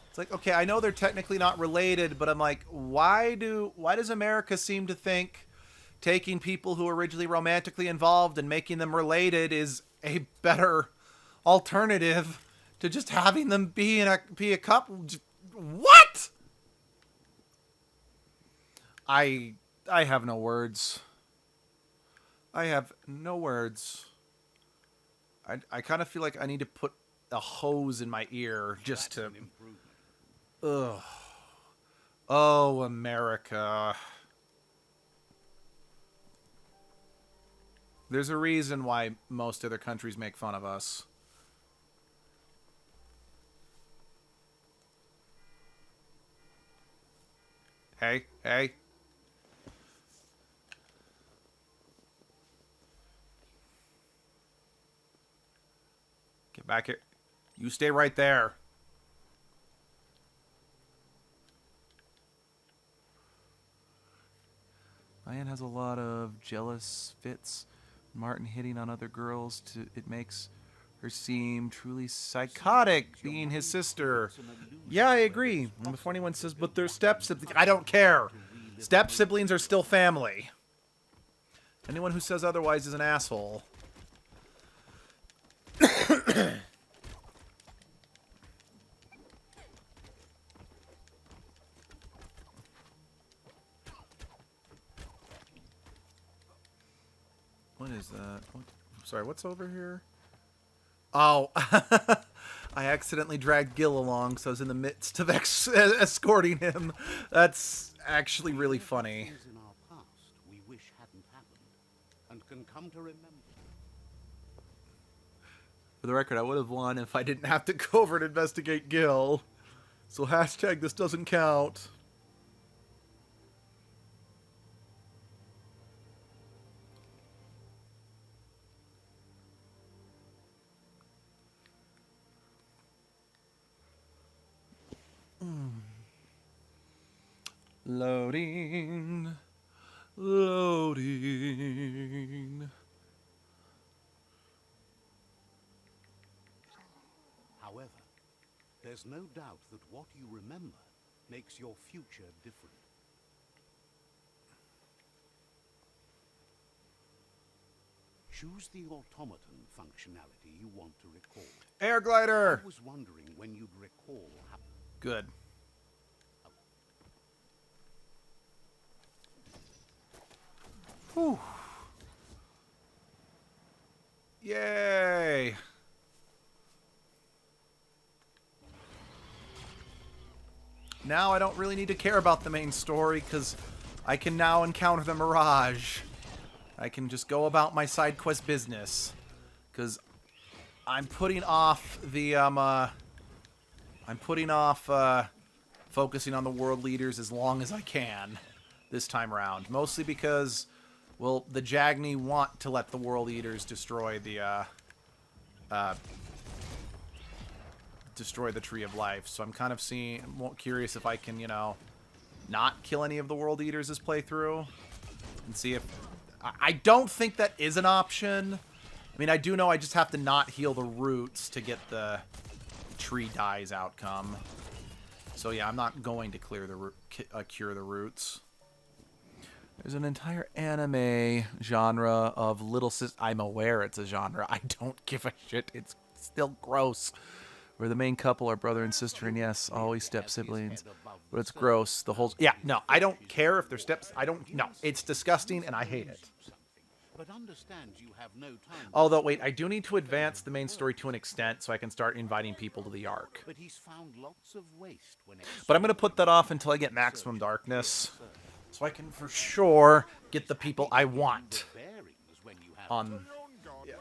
It's like, okay, I know they're technically not related, but I'm like, why does America seem to think taking people who are originally romantically involved and making them related is a better alternative to just having them be a couple? What? I have no words. I have no words. I kind of feel like I need to put a hose in my ear just to... Ugh. Oh, America. There's a reason why most other countries make fun of us. Hey, hey. Get back here. You stay right there. Diane has a lot of jealous fits. Martin hitting on other girls, it makes her seem truly psychotic, being his sister. Yeah, I agree. And before anyone says, but they're step-siblings, I don't care. Step-siblings are still family. Anyone who says otherwise is an asshole. What is that? Sorry, what's over here? Oh, I accidentally dragged Gil along, so I was in the midst of escorting him. That's actually really funny. Things in our past we wish hadn't happened, and can come to remember. For the record, I would have won if I didn't have to go over and investigate Gil. So hashtag this doesn't count. Loading. Loading. However, there's no doubt that what you remember makes your future different. Choose the automaton functionality you want to recall. Air glider! I was wondering when you'd recall how... Good. Whew. Yay! Now I don't really need to care about the main story, because I can now encounter the Mirage. I can just go about my side quest business. Because I'm putting off the, focusing on the world leaders as long as I can this time around. Mostly because Well, the Jagni want to let the World Eaters destroy the Tree of Life, so I'm kind of curious if I can, not kill any of the World Eaters this playthrough, and see if... I don't think that is an option. I mean, I do know I just have to not heal the roots to get the tree dies outcome. So yeah, I'm not going to cure the roots. There's an entire anime genre of little sis... I'm aware it's a genre. I don't give a shit. It's still gross. Where the main couple are brother and sister, and yes, always step siblings. But it's gross. The whole... Yeah, no, I don't care if they're steps... No, it's disgusting, and I hate it. But understand you have no time. Although, wait, I do need to advance the main story to an extent so I can start inviting people to the Ark. But he's found lots of waste when But I'm going to put that off until I get Maximum Darkness, so I can for sure get the people I want on... Yeah.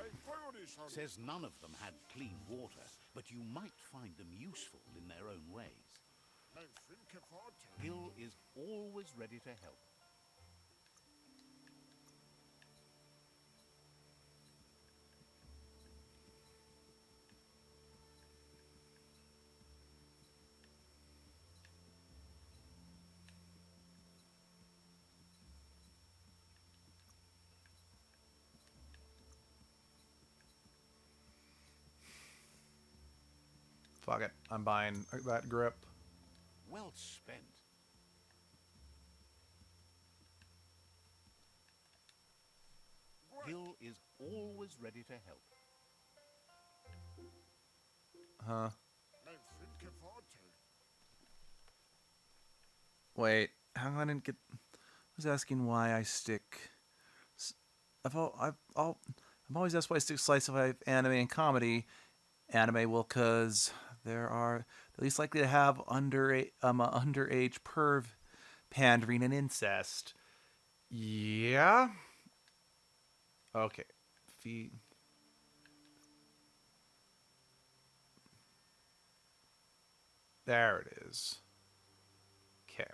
Says none of them had clean water, but you might find them useful in their own ways. Gil is always ready to help. Fuck it. I'm buying that grip. Well spent. Gil is always ready to help. Huh? Wait, how come I didn't get... I was asking why I stick... I'm always asked why I stick slice of life, anime, and comedy. Anime, well, because there are the least likely to have underage perv pandering and incest. Yeah? Okay. There it is. Okay.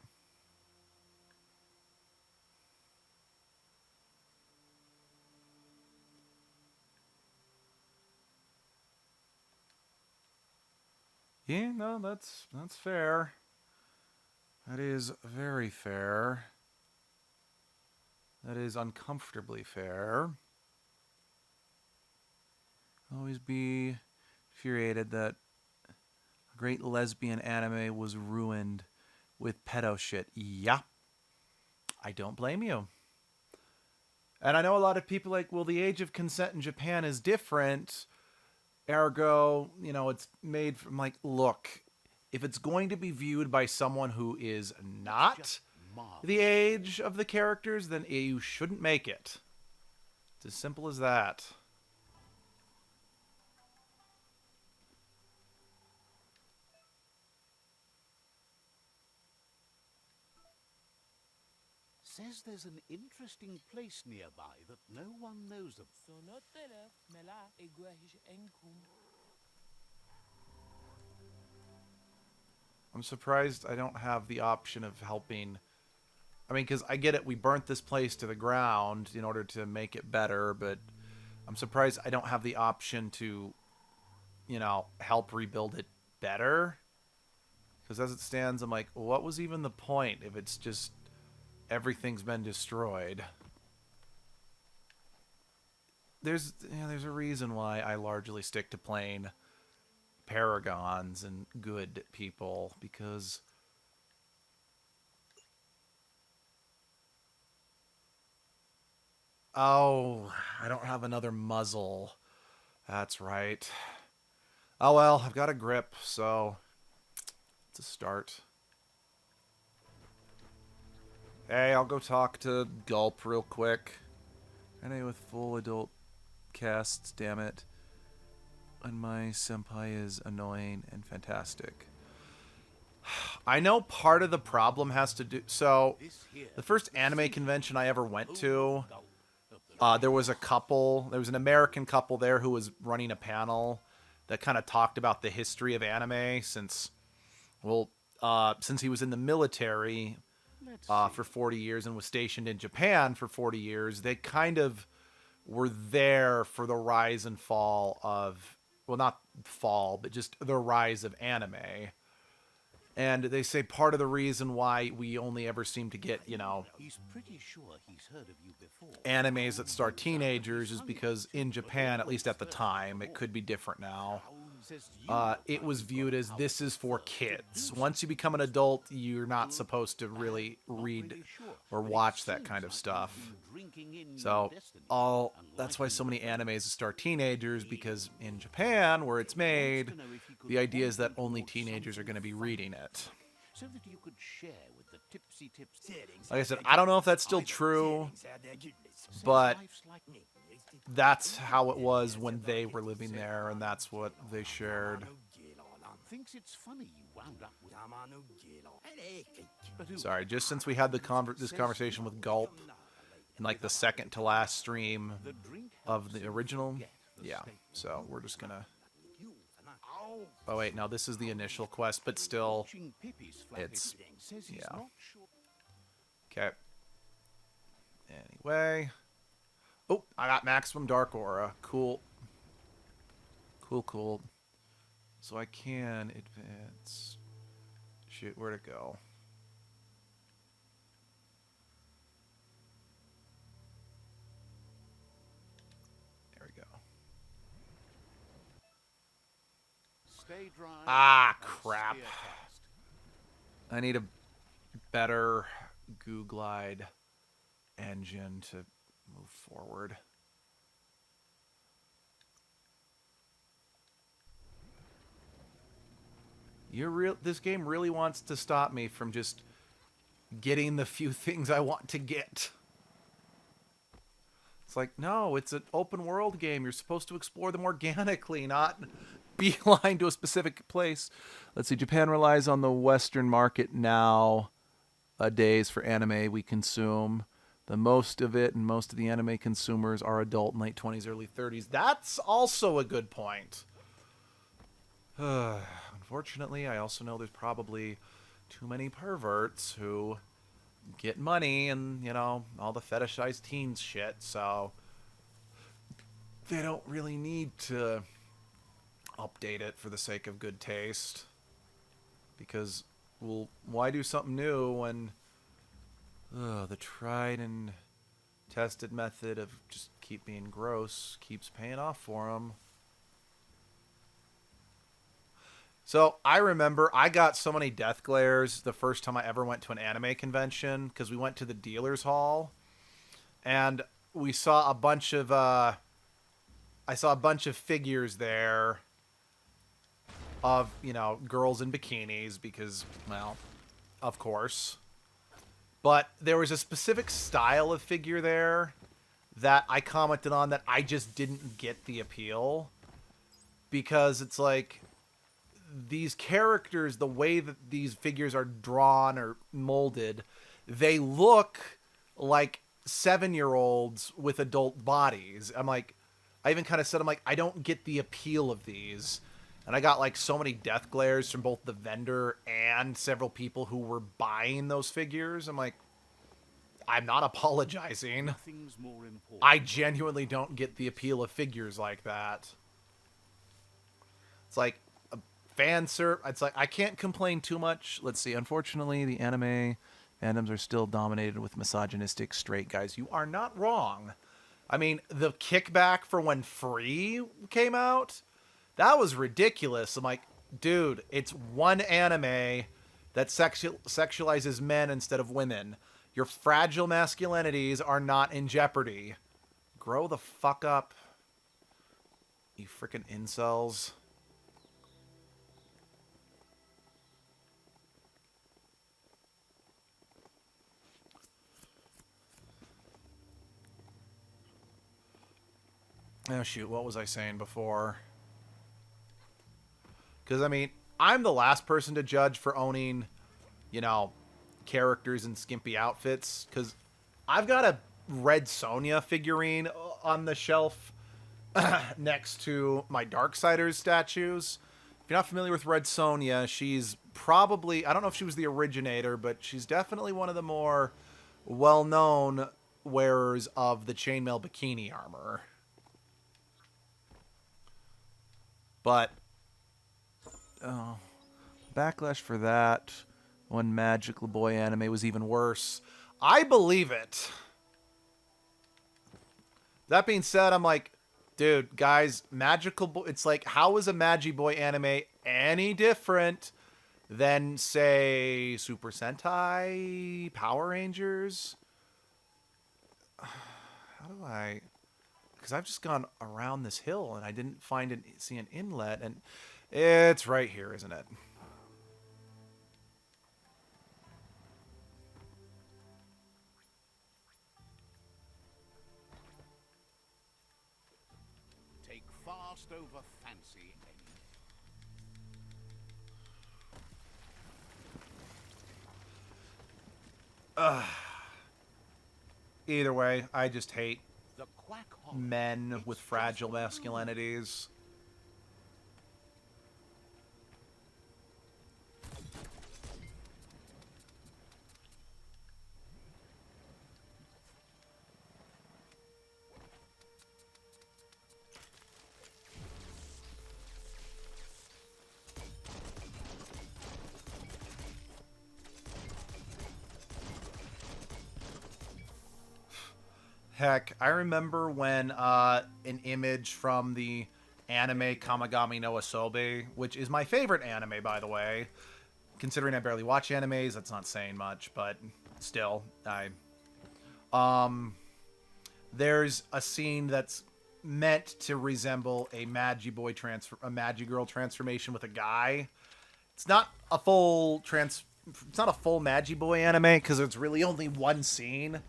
Yeah, no, that's fair. That is very fair. That is uncomfortably fair. Always be infuriated that a great lesbian anime was ruined with pedo shit. Yeah. I don't blame you. And I know a lot of people like, well, the age of consent in Japan is different. Ergo, it's made from, like, look, if it's going to be viewed by someone who is not the age of the characters, then you shouldn't make it. It's as simple as that. Says there's an interesting place nearby that no one knows of. I'm surprised I don't have the option of helping. I mean, because I get it, we burnt this place to the ground in order to make it better, but I'm surprised I don't have the option to, help rebuild it better. Because as it stands, I'm like, what was even the point if it's just everything's been destroyed? There's a reason why I largely stick to playing paragons and good people, because I don't have another muzzle. That's right. Oh well, I've got a grip, so it's a start. Hey, I'll go talk to Gulp real quick. Anyway, with full adult casts, damn it. And my senpai is annoying and fantastic. I know part of the problem has to do... So, the first anime convention I ever went to, there was a couple... There was an American couple there who was running a panel that kind of talked about the history of anime since... Well, since he was in the military, for 40 years and was stationed in Japan for 40 years, they kind of were there for the rise and fall of, well, not fall, but just the rise of anime. And they say part of the reason why we only ever seem to get, you know, He's pretty sure he's heard of you before. animes that star teenagers is because in Japan, at least at the time, it could be different now, it was viewed as this is for kids. Once you become an adult, you're not supposed to really read or watch that kind of stuff. So that's why so many animes star teenagers, because in Japan, where it's made, the idea is that only teenagers are going to be reading it. So that you could share with the tipsy tips. Like I said, I don't know if that's still true, but that's how it was when they were living there, and that's what they shared. Thinks it's funny you wound up with. Sorry, just since we had this conversation with Gulp in like the second to last stream of the original, yeah, so we're just gonna... Oh wait, no, this is the initial quest, but still, it's... yeah. Okay. Anyway. Oh, I got Maximum Dark Aura. Cool. Cool. So I can advance... Shoot, where'd it go? There we go. Stay dry. Ah, crap. I need a better Goo Glide engine to move forward. This game really wants to stop me from just getting the few things I want to get. It's like, no, it's an open world game. You're supposed to explore them organically, not beeline to a specific place. Let's see, Japan relies on the Western market nowadays for anime we consume. The most of it and most of the anime consumers are adult in late 20s, early 30s. That's also a good point. Unfortunately, I also know there's probably too many perverts who get money and, you know, all the fetishized teens shit, so they don't really need to update it for the sake of good taste. Because, well, why do something new when the tried and tested method of just keep being gross keeps paying off for them? So I remember I got so many death glares the first time I ever went to an anime convention, because we went to the dealer's hall and we saw a bunch of I saw a bunch of figures there of, you know, girls in bikinis because, well, of course. But there was a specific style of figure there that I commented on that I just didn't get the appeal, because it's like these characters, the way that these figures are drawn or molded, they look like 7-year-olds with adult bodies. I'm like, I even kind of said, I'm like, I don't get the appeal of these. And I got like so many death glares from both the vendor and several people who were buying those figures. I'm like, I'm not apologizing. I genuinely don't get the appeal of figures like that. It's like a fan serve. It's like, I can't complain too much. Let's see. Unfortunately, the anime fandoms are still dominated with misogynistic straight guys. You are not wrong. I mean, the kickback for when Free came out, that was ridiculous. I'm like, dude, it's one anime that sexualizes men instead of women. Your fragile masculinities are not in jeopardy. Grow the fuck up, you freaking incels. Oh, shoot, what was I saying before? Because, I mean, I'm the last person to judge for owning, you know, characters in skimpy outfits. Because I've got a Red Sonja figurine on the shelf next to my Darksiders statues. If you're not familiar with Red Sonja, she's probably, I don't know if she was the originator, but she's definitely one of the more well-known wearers of the chainmail bikini armor. But, oh, backlash for that. One Magical Boy anime was even worse. I believe it. That being said, I'm like, dude, guys, Magical Boy, it's like, how is a Magi Boy anime any different than, say, Super Sentai, Power Rangers? How do I... Because I've just gone around this hill and I didn't see an inlet, and it's right here, isn't it? Take fast over fancy any. Either way, I just hate The quack hollow. men It's with just fragile a room. masculinities. Heck, I remember when an image from the anime Kamagami no Asobi, which is my favorite anime, by the way. Considering I barely watch animes, that's not saying much, but still, there's a scene that's meant to resemble a a Magi Girl transformation with a guy. It's not a full it's not a full Magi Boy anime because it's really only one scene.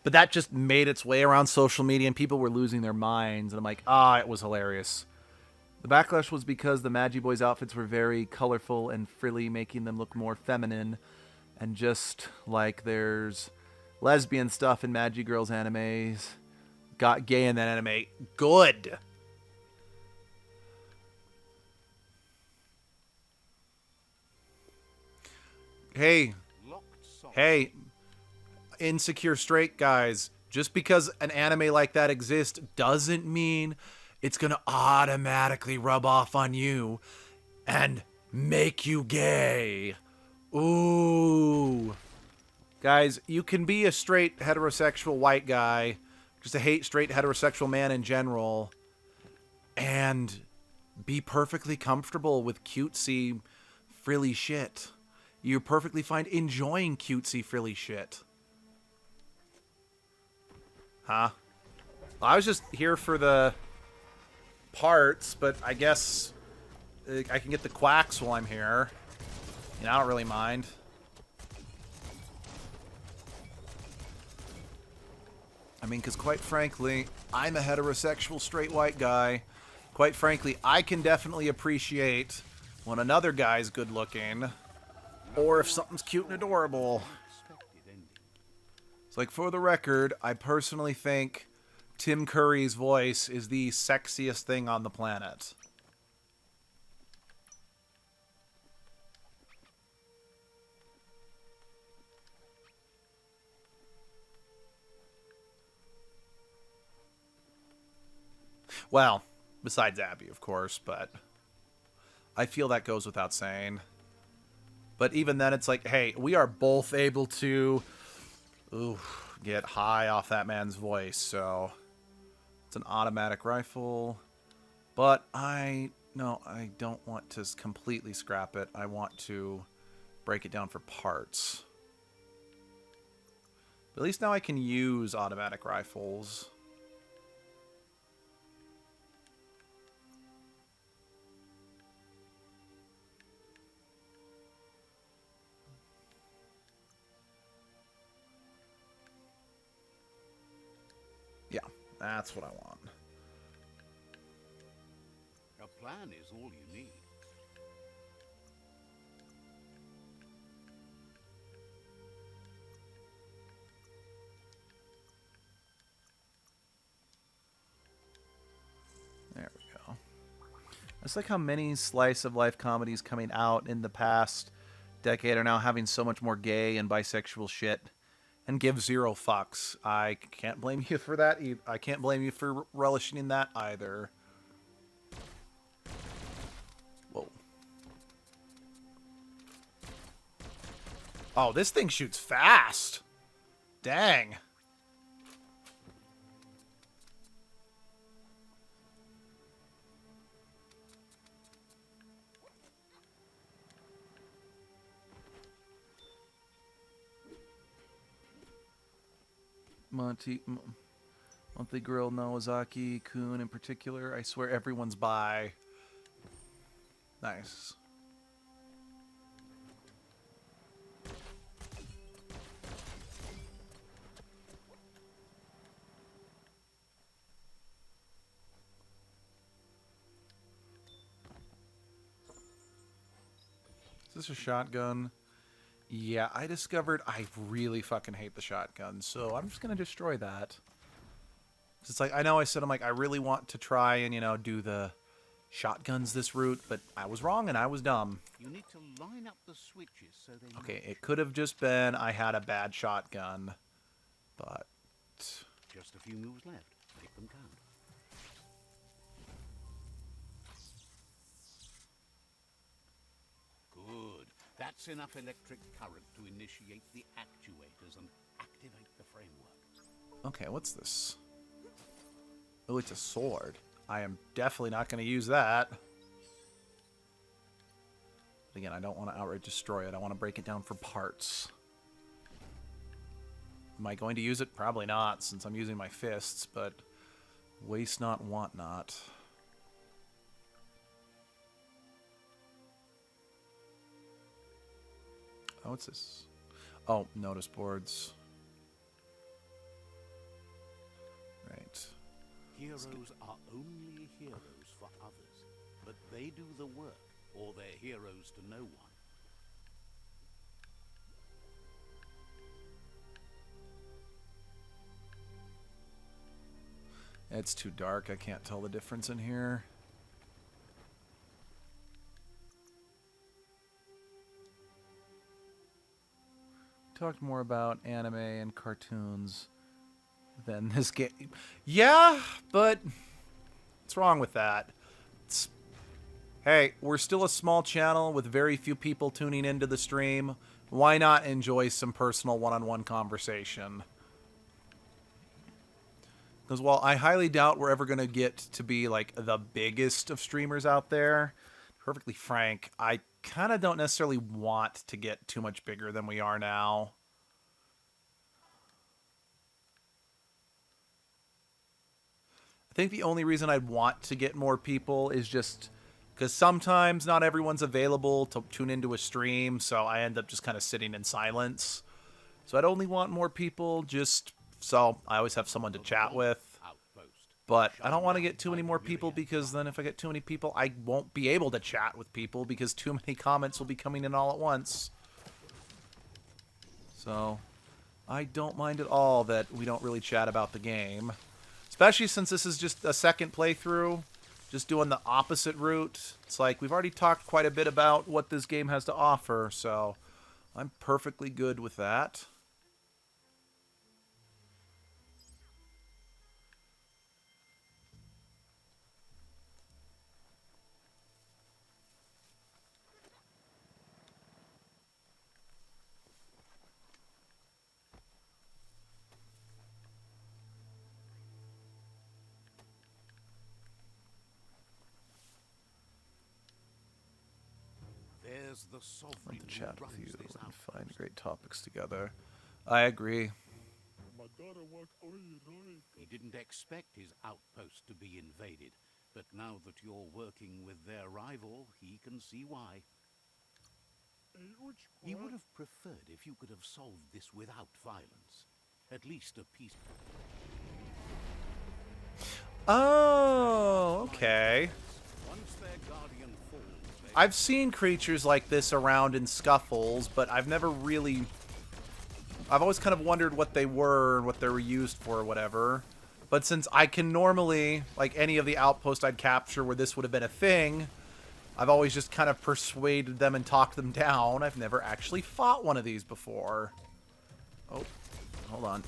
But that just made its way around social media, and people were losing their minds. And I'm like, it was hilarious. The backlash was because the Magi Boys' outfits were very colorful and frilly, making them look more feminine. And just like there's lesbian stuff in Magi Girls animes, got gay in that anime. Good. Hey, insecure straight guys, just because an anime like that exists doesn't mean it's gonna automatically rub off on you and make you gay. Ooh. Guys, you can be a straight heterosexual white guy, just a hate straight heterosexual man in general, and be perfectly comfortable with cutesy frilly shit. You're perfectly fine enjoying cutesy frilly shit. Huh? Well, I was just here for the parts, but I guess I can get the quacks while I'm here. You know, I don't really mind. I mean, because quite frankly, I'm a heterosexual straight white guy. Quite frankly, I can definitely appreciate when another guy's good looking, or if something's cute and adorable. It's like, for the record, I personally think Tim Curry's voice is the sexiest thing on the planet. Well, besides Abby, of course, but I feel that goes without saying. But even then, it's like, hey, we are both able to get high off that man's voice, so it's an automatic rifle. But I don't want to completely scrap it. I want to break it down for parts. But at least now I can use automatic rifles. Yeah, that's what I want. A plan is all you need. There we go. It's like how many slice of life comedies coming out in the past decade are now having so much more gay and bisexual shit and give zero fucks. I can't blame you for that. I can't blame you for relishing in that either. Whoa. Oh, this thing shoots fast. Dang. Monty Girl, Nowazaki, Kun in particular. I swear everyone's bi. Nice. Is this a shotgun? Yeah, I discovered I really fucking hate the shotgun, so I'm just gonna destroy that. It's like, I know I said, I'm like, I really want to try and, you know, do the shotguns this route, but I was wrong and I was dumb. You need to line up the switches so they Okay, match. it could have just been I had a bad shotgun, but... Just a few moves left. Make them count. Good. That's enough electric current to initiate the actuators and activate the framework. Okay, what's this? Oh, it's a sword. I am definitely not going to use that. Again, I don't want to outright destroy it. I want to break it down for parts. Am I going to use it? Probably not, since I'm using my fists, but waste not, want not. Oh, what's this? Oh, notice boards. Right. Heroes are only heroes for others, but they do the work, or they're heroes to no one. It's too dark. I can't tell the difference in here. Talked more about anime and cartoons than this game. Yeah, but what's wrong with that? Hey, we're still a small channel with very few people tuning into the stream. Why not enjoy some personal one-on-one conversation? Because while I highly doubt we're ever going to get to be like the biggest of streamers out there, perfectly frank, I kind of don't necessarily want to get too much bigger than we are now. I think the only reason I'd want to get more people is just because sometimes not everyone's available to tune into a stream, so I end up just kind of sitting in silence. So I'd only want more people just so I always have someone to chat with. But I don't want to get too many more people because then if I get too many people, I won't be able to chat with people because too many comments will be coming in all at once. So I don't mind at all that we don't really chat about the game. Especially since this is just a second playthrough, just doing the opposite route. It's like we've already talked quite a bit about what this game has to offer, so I'm perfectly good with that. There's the Love sovereign to chat who with you runs this and find outpost. great topics together. I agree. He didn't expect his outpost to be invaded, but now that you're working with their rival, he can see why. He would have preferred if you could have solved this without violence. At least a peace. Oh, okay. Once their guardian falls, I've seen creatures like this around in scuffles, but I've never really... I've always kind of wondered what they were and what they were used for or whatever. But since I can normally, like any of the outposts I'd capture where this would have been a thing, I've always just kind of persuaded them and talked them down. I've never actually fought one of these before. Oh, hold on.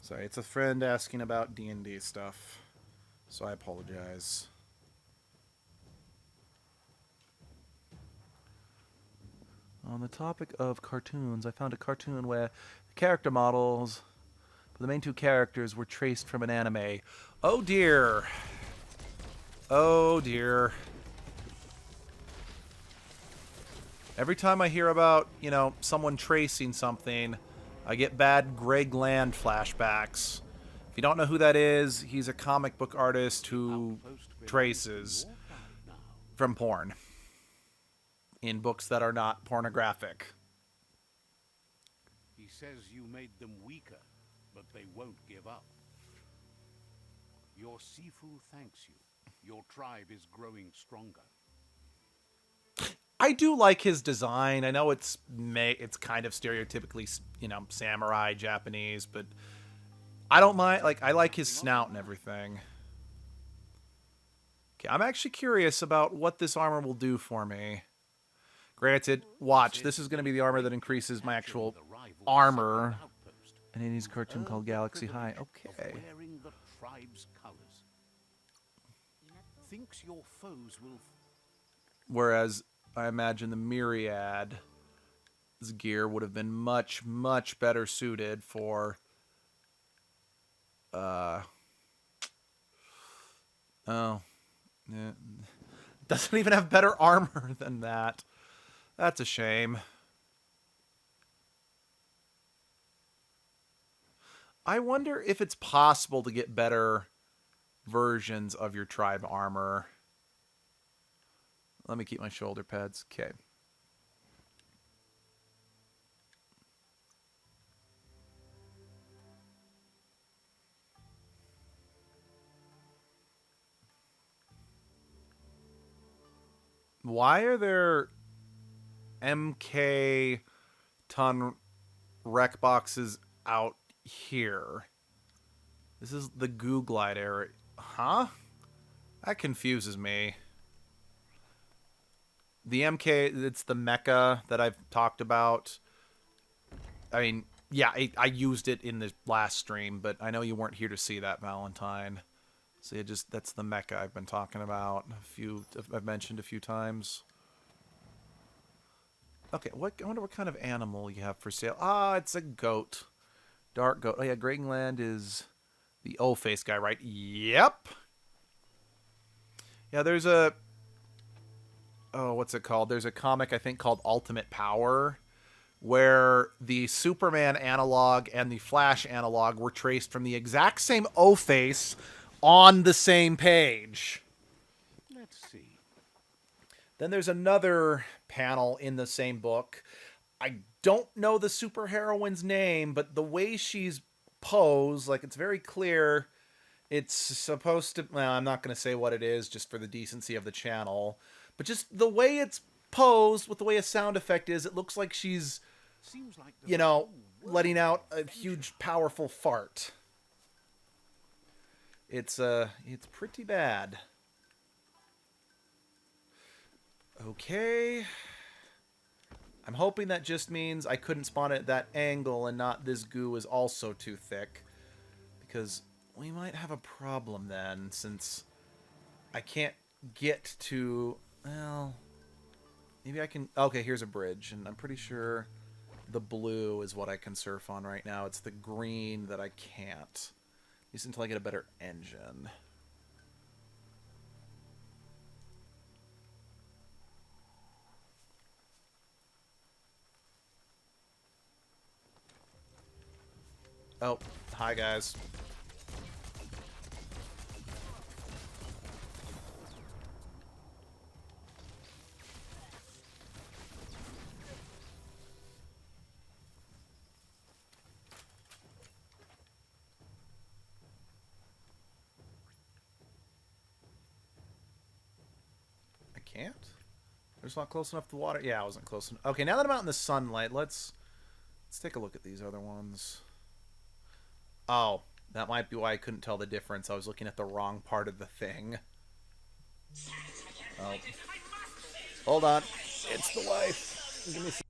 Sorry, it's a friend asking about D&D stuff, so I apologize. On the topic of cartoons, I found a cartoon where the character models for the main two characters were traced from an anime. Oh dear. Oh dear. Every time I hear about, you know, someone tracing something, I get bad Greg Land flashbacks. If you don't know who that is, he's a comic book artist who traces from porn in books that are not pornographic. He says you made them weaker, but they won't give up. Your Sifu thanks you. Your tribe is growing stronger. I do like his design. I know it's kind of stereotypically, you know, samurai Japanese, but I don't mind. Like, I like his snout and everything. Okay, I'm actually curious about what this armor will do for me. Granted, watch, this is going to be the armor that increases my actual armor. And in his cartoon called Galaxy High. Okay. Wearing the tribe's colors. Thinks your foes will. Whereas I imagine the Myriad's gear would have been much, much better suited for oh. Yeah. Doesn't even have better armor than that. That's a shame. I wonder if it's possible to get better versions of your tribe armor. Let me keep my shoulder pads. Okay. Why are there MK ton rec boxes out here? This is the Goo Glide area. Huh? That confuses me. The MK, it's the mecha that I've talked about. I mean, yeah, I used it in the last stream, but I know you weren't here to see that, Valentine. So yeah, that's the mecha I've been talking about. I've mentioned a few times. Okay, I wonder what kind of animal you have for sale. Ah, it's a goat. Dark goat. Oh yeah, Greyland is the O-face guy, right? Yep. Yeah, there's a... Oh, what's it called? There's a comic, I think, called Ultimate Power, where the Superman analog and the Flash analog were traced from the exact same O-face on the same page. Let's see. Then there's another panel in the same book. I don't know the superheroine's name, but the way she's posed, like, it's very clear it's supposed to... Well, I'm not going to say what it is, just for the decency of the channel. But just the way it's posed, with the way a sound effect is, it looks like she's, you know, letting out a huge, powerful fart. It's pretty bad. Okay. I'm hoping that just means I couldn't spawn it at that angle and not this goo is also too thick. Because we might have a problem then, since I can't get to... Well, maybe I can... Okay, here's a bridge, and I'm pretty sure the blue is what I can surf on right now. It's the green that I can't. At least until I get a better engine. Oh, hi guys. I can't? There's not close enough to the water. Yeah, I wasn't close enough. Okay, now that I'm out in the sunlight, let's take a look at these other ones. Oh, that might be why I couldn't tell the difference. I was looking at the wrong part of the thing. Oh. Hold on. It's the wife. Give me a second.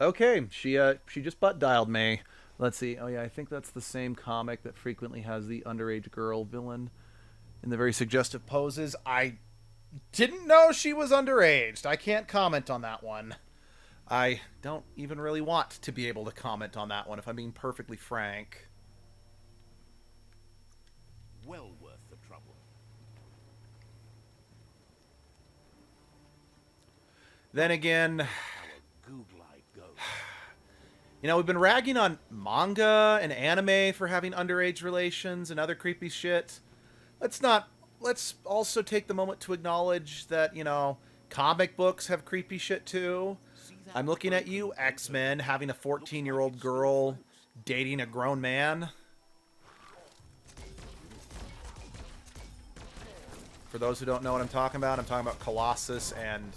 Okay, she just butt dialed me. Let's see. Oh yeah, I think that's the same comic that frequently has the underage girl villain in the very suggestive poses. I didn't know she was underage. I can't comment on that one. I don't even really want to be able to comment on that one, if I'm being perfectly frank. Well worth the trouble. Then again, Our goog-like ghost. you know, we've been ragging on manga and anime for having underage relations and other creepy shit. Let's also take the moment to acknowledge that, you know, comic books have creepy shit too. I'm looking at you, X-Men, having a 14-year-old girl dating a grown man. For those who don't know what I'm talking about Colossus and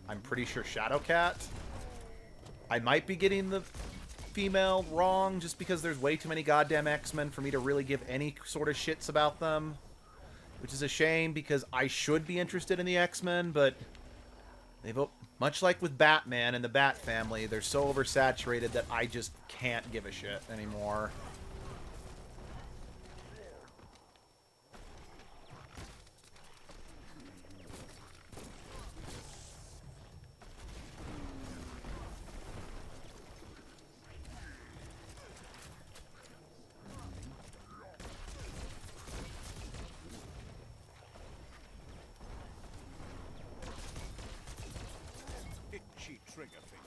I'm pretty sure Shadowcat. I might be getting the female wrong just because there's way too many goddamn X-Men for me to really give any sort of shits about them. Which is a shame because I should be interested in the X-Men, but they've, much like with Batman and the Bat family, they're so oversaturated that I just can't give a shit anymore. Itchy trigger finger.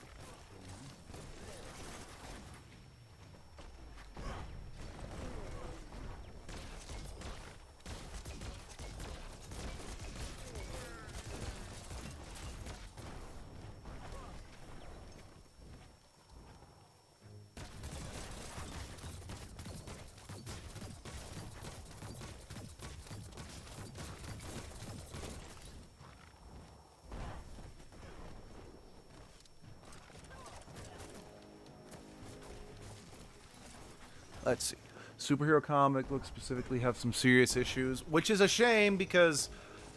Let's see. Superhero comic books specifically have some serious issues, which is a shame because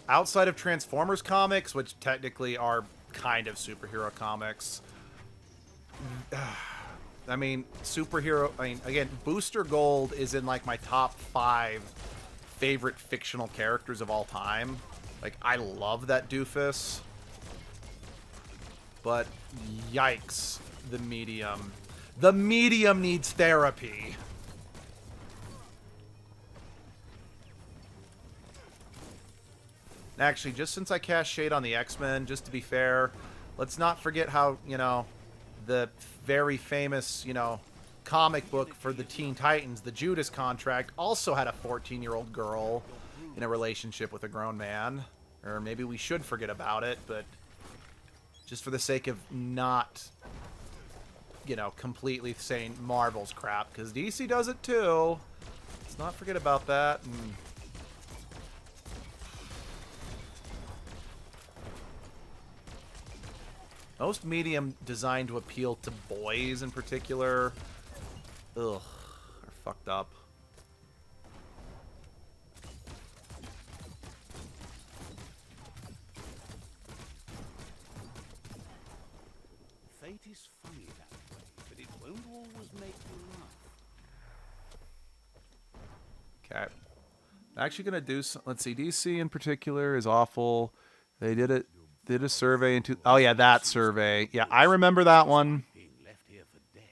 outside of Transformers comics, which technically are kind of superhero comics, I mean, again, Booster Gold is in like my top 5 favorite fictional characters of all time. Like, I love that doofus. But yikes, the medium. The medium needs therapy. Actually, just since I cast shade on the X-Men, just to be fair, let's not forget how, you know, the very famous, you know, comic book for the Teen Titans, the Judas Contract, also had a 14-year-old girl in a relationship with a grown man. Or maybe we should forget about it, but just for the sake of not, you know, completely saying Marvel's crap, because DC does it too. Let's not forget about that. And most medium designed to appeal to boys in particular, are fucked up. Fate is funny that way, but it won't always make you laugh. Okay. I'm actually going to do some, let's see, DC in particular is awful. They did a survey into, oh yeah, that survey. Yeah, I remember that one. Being left here for dead.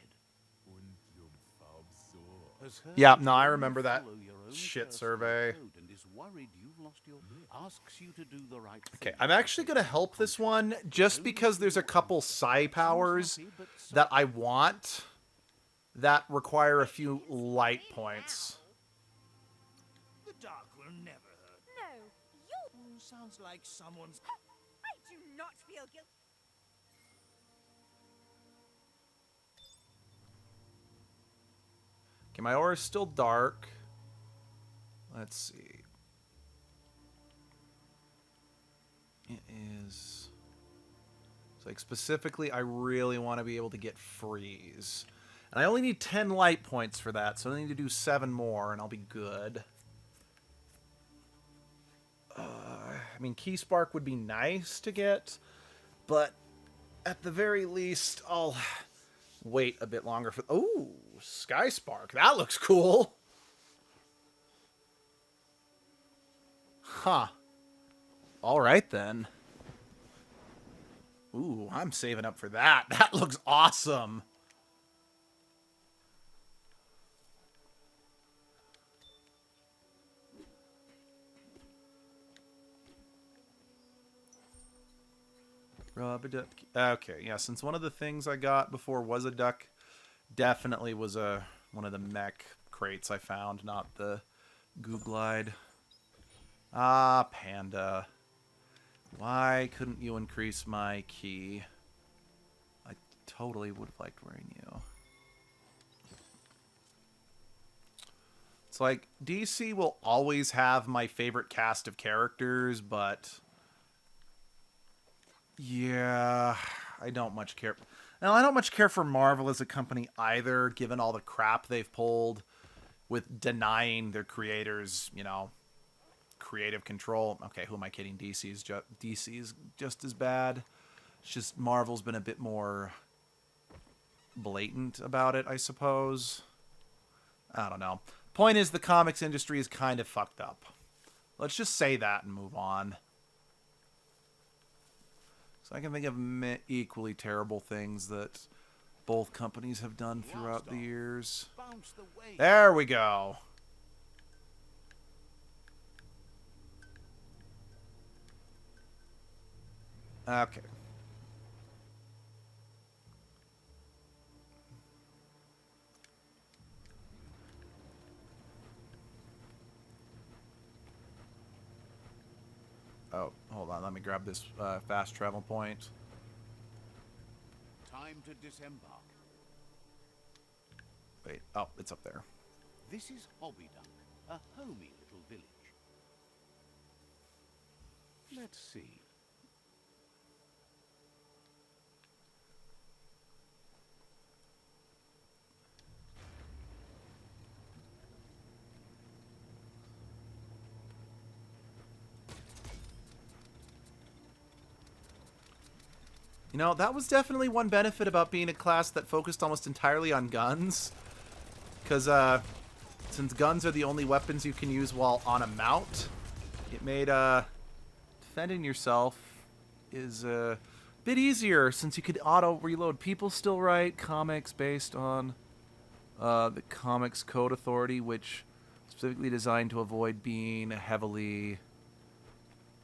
Has heard Yeah, that no, I you remember that follow your own shit personal survey. code and is worried you've lost your asks you to do the right Okay, thing. I'm actually going to help this one just because there's a couple psi powers that I want. that require a few light points. The dark will never hurt. No, you... Sounds like someone's... I do not feel guilty. Okay, my aura is still dark. Let's see. It is... It's like specifically, I really want to be able to get freeze. And I only need 10 light points for that, so I need to do 7 more, and I'll be good. I mean, Key Spark would be nice to get, but at the very least, I'll wait a bit longer for... Ooh, Sky Spark. That looks cool. Huh. All right, then. Ooh, I'm saving up for that. That looks awesome. Rubber duck. Okay, yeah, since one of the things I got before was a duck, definitely was one of the mech crates I found, not the Googlide. Ah, Panda. Why couldn't you increase my key? I totally would have liked wearing you. It's like, DC will always have my favorite cast of characters, but... yeah, I don't much care. Now, I don't much care for Marvel as a company either, given all the crap they've pulled with denying their creators, you know, creative control. Okay, who am I kidding? DC's just as bad. It's just Marvel's been a bit more blatant about it, I suppose. I don't know. Point is, the comics industry is kind of fucked up. Let's just say that and move on. So I can think of equally terrible things that both companies have done throughout the years. There we go. Okay. Oh, hold on. Let me grab this fast travel point. Time to disembark. Wait. Oh, it's up there. This is Hobbydunk, a homey little village. Let's see. You know, that was definitely one benefit about being a class that focused almost entirely on guns. Because, since guns are the only weapons you can use while on a mount, it made, defending yourself is a bit easier since you could auto-reload. People still write comics based on, the Comics Code Authority, which specifically designed to avoid being heavily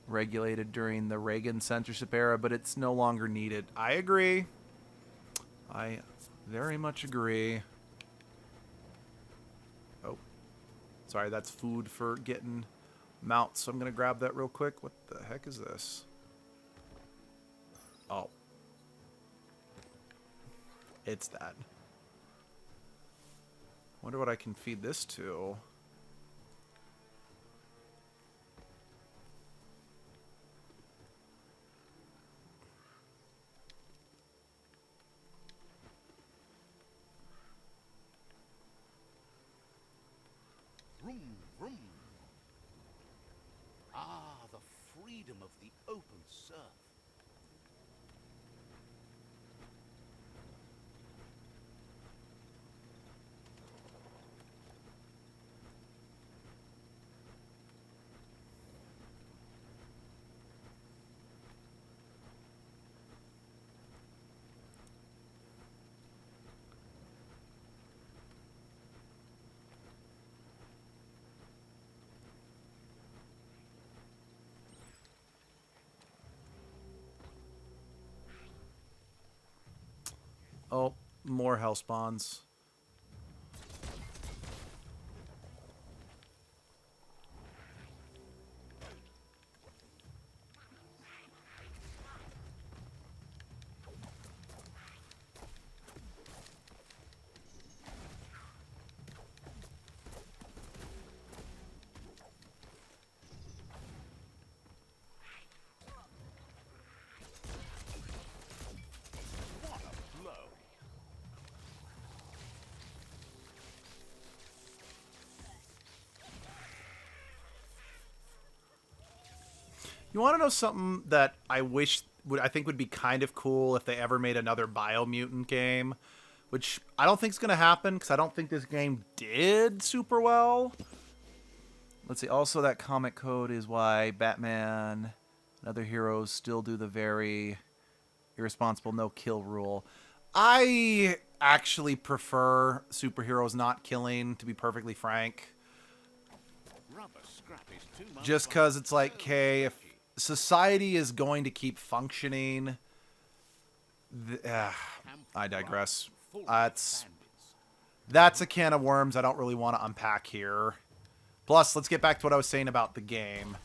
regulated during the Reagan censorship era, but it's no longer needed. I agree. I very much agree. Oh. Sorry, that's food for getting mounts, so I'm going to grab that real quick. What the heck is this? Oh. It's that. Wonder what I can feed this to. Vroom, vroom. Ah, the freedom of the open surf. Oh, more hell spawns. You want to know something that I think would be kind of cool if they ever made another Biomutant game, which I don't think is going to happen because I don't think this game did super well. Let's see. Also, that comic code is why Batman and other heroes still do the very irresponsible no-kill rule. I actually prefer superheroes not killing, to be perfectly frank. Rubber scrap is too much Just because it's like, okay, if society is going to keep functioning... I digress. That's a can of worms I don't really want to unpack here. Plus, let's get back to what I was saying about the game.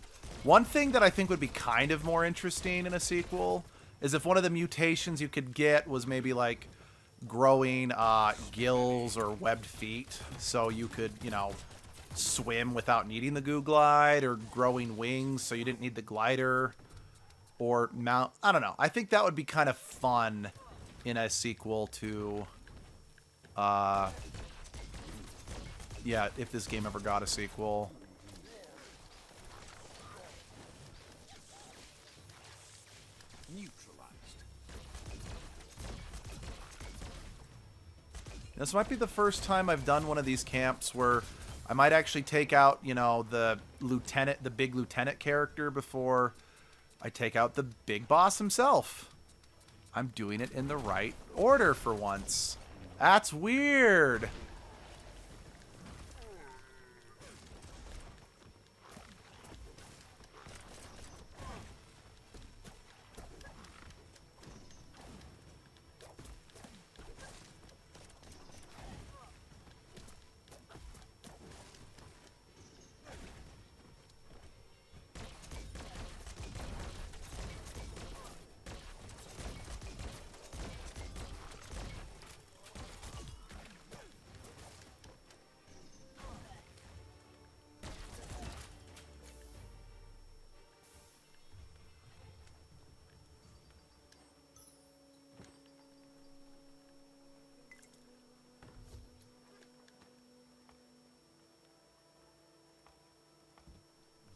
One thing that I think would be kind of more interesting in a sequel is if one of the mutations you could get was maybe like growing gills or webbed feet, so you could, you know, swim without needing the goo glide, or growing wings so you didn't need the glider, or mount... I don't know. I think that would be kind of fun in a sequel to... yeah, if this game ever got a sequel. This might be the first time I've done one of these camps where I might actually take out, you know, the big lieutenant character before I take out the big boss himself. I'm doing it in the right order for once. That's weird.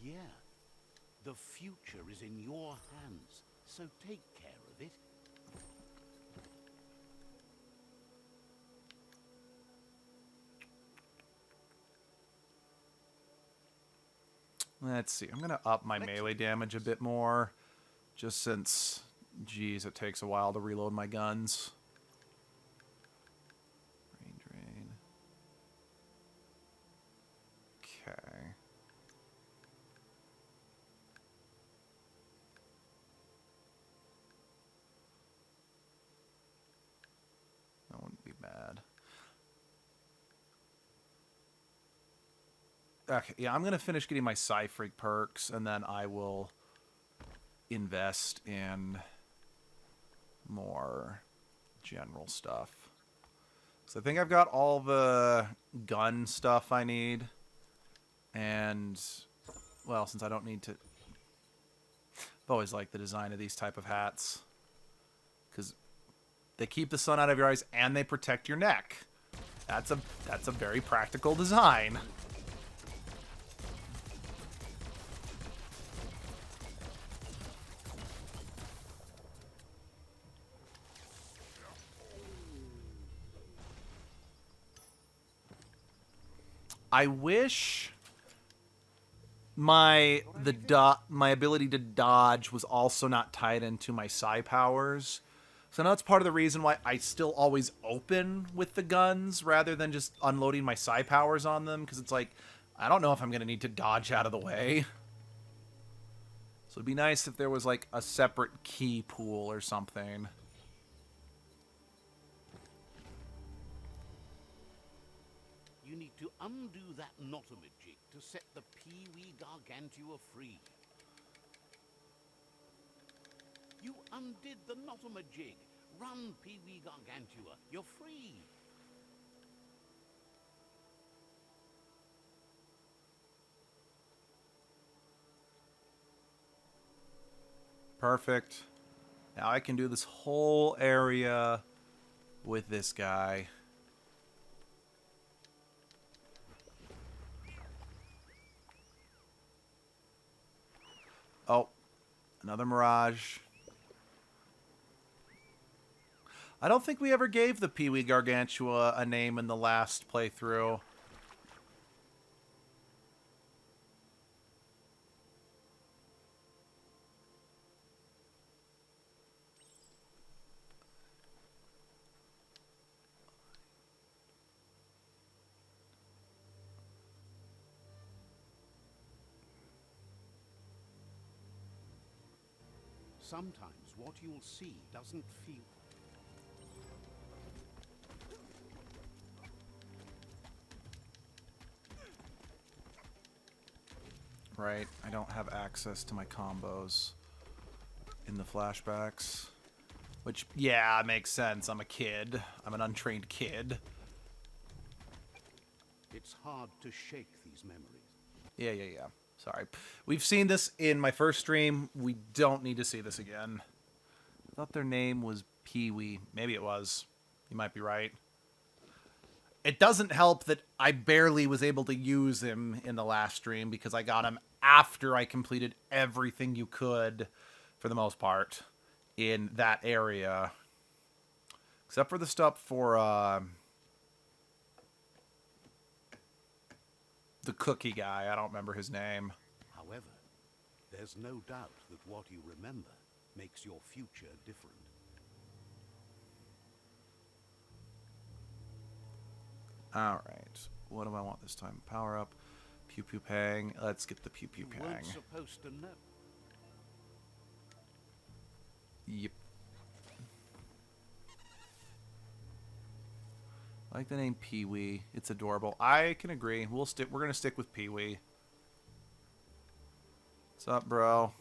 Yeah. The future is in your hands, so take care of it. Let's see. I'm going to up my melee damage a bit more, just since, geez, it takes a while to reload my guns. Rain drain. Okay. That wouldn't be bad. Okay, yeah, I'm going to finish getting my Psy-Freak perks, and then I will invest in more general stuff. So I think I've got all the gun stuff I need. And, well, since I don't need to... I've always liked the design of these type of hats. Because they keep the sun out of your eyes, and they protect your neck. That's a very practical design. I wish my ability to dodge was also not tied into my psi powers. So now that's part of the reason why I still always open with the guns rather than just unloading my psi powers on them, because it's like, I don't know if I'm going to need to dodge out of the way. So it'd be nice if there was like a separate key pool or something. You need to undo that Notomajig to set the Pee-wee Gargantua free. You undid the Notomajig. Run, Pee-wee Gargantua. You're free. Perfect. Now I can do this whole area with this guy. Oh, Another Mirage. I don't think we ever gave the Pee-wee Gargantua a name in the last playthrough. Sometimes what you'll see doesn't feel... Right, I don't have access to my combos in the flashbacks. Which, yeah, makes sense. I'm a kid. I'm an untrained kid. It's hard to shake these memories. Yeah. Sorry. We've seen this in my first stream. We don't need to see this again. I thought their name was Pee-wee. Maybe it was. You might be right. It doesn't help that I barely was able to use him in the last stream because I got him after I completed everything you could, for the most part, in that area. Except for the stuff for the cookie guy. I don't remember his name. However, there's no doubt that what you remember makes your future different. Alright. What do I want this time? Power up. Pew Pew Pang. Let's get the Pew Pew You Pang. weren't supposed to know. Yep. I like the name Pee-wee. It's adorable. I can agree. We're gonna stick with Pee-wee. What's up, bro?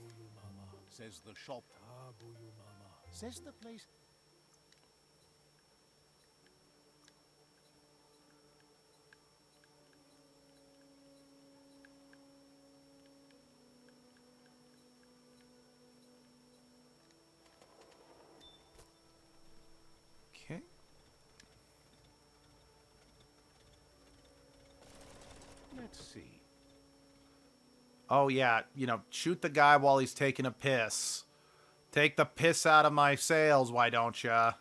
Says the shop. Says the place. Okay. Let's see. Oh, yeah. You know, shoot the guy while he's taking a piss. Take the piss out of my sails, why don't ya?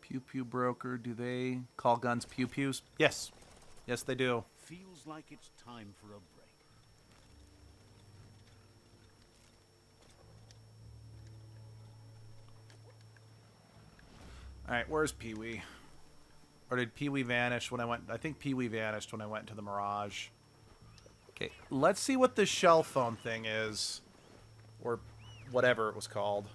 Pew Pew Broker, do they call guns pew pews? Yes. Yes, they do. Feels like it's time for a break. Alright, where's Pee-wee? Or did Pee-wee vanish when I went... I think Pee-wee vanished when I went to the Mirage. Okay, let's see what this shell phone thing is. Or whatever it was called.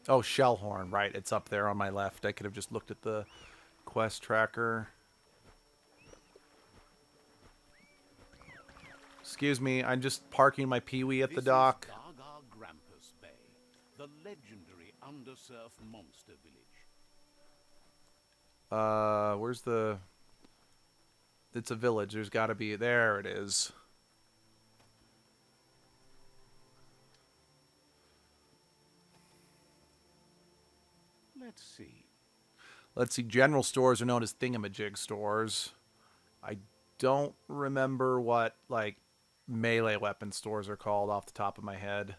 Oh, Shellhorn, right. It's up there on my left. I could have just looked at the quest tracker. Excuse me, I'm just parking my Pee-wee at the dock. This is Gaga Grampus Bay, the legendary undersurf monster village. Where's the... It's a village. There's got to be... There it is. Let's see. Let's see. General stores are known as thingamajig stores. I don't remember what, like, melee weapon stores are called off the top of my head.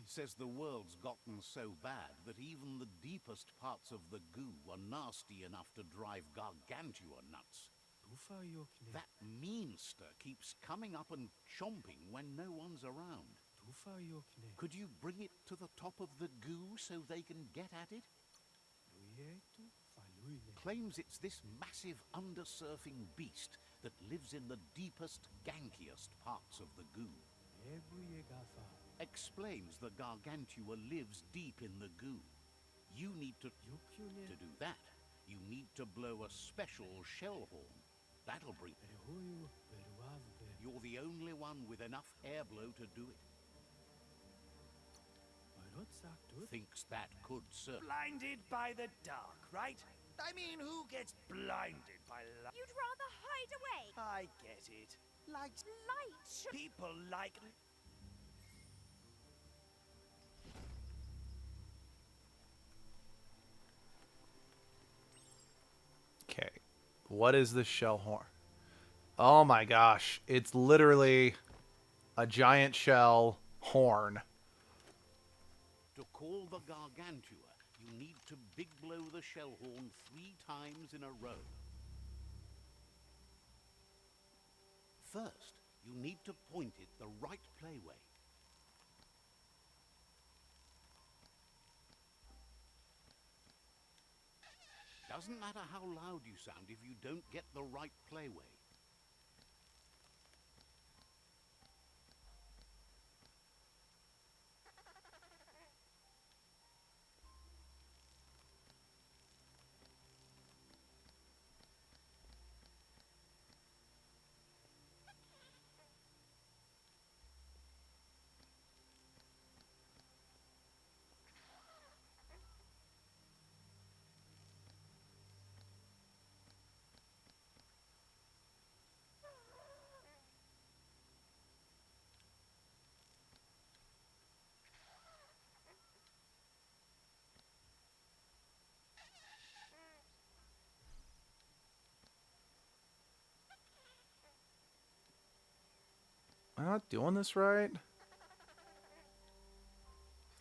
Says the world's gotten so bad that even the deepest parts of the goo are nasty enough to drive Gargantua nuts. That meanster keeps coming up and chomping when no one's around. Could you bring it to the top of the goo so they can get at it? Claims it's this massive undersurfing beast that lives in the deepest, gankiest parts of the goo. Explains the Gargantua lives deep in the goo. You need to do that. You need to blow a special shell horn. That'll bring... You're the only one with enough air blow to do it. Thinks that could serve. Blinded by the dark, right? I mean, who gets blinded by light? You'd rather hide away. I get it. Like Light. people like. Okay. What is this shell horn? Oh my gosh. It's literally a giant shell horn. To call the Gargantua, you need to big blow the shell horn 3 times in a row. First, you need to point it the right playway. Doesn't matter how loud you sound if you don't get the right playway. Am I not doing this right?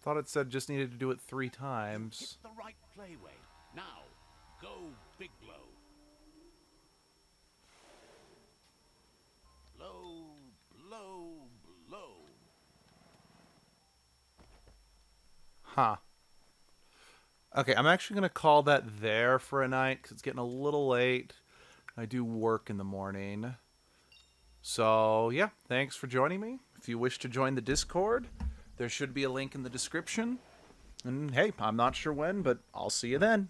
Thought it said just needed to do it 3 times. Hit the right playway. Now, go big blow. Blow, blow, blow. Huh. Okay, I'm actually going to call that there for a night because it's getting a little late. I do work in the morning. So, yeah, thanks for joining me. If you wish to join the Discord, there should be a link in the description. And hey, I'm not sure when, but I'll see you then.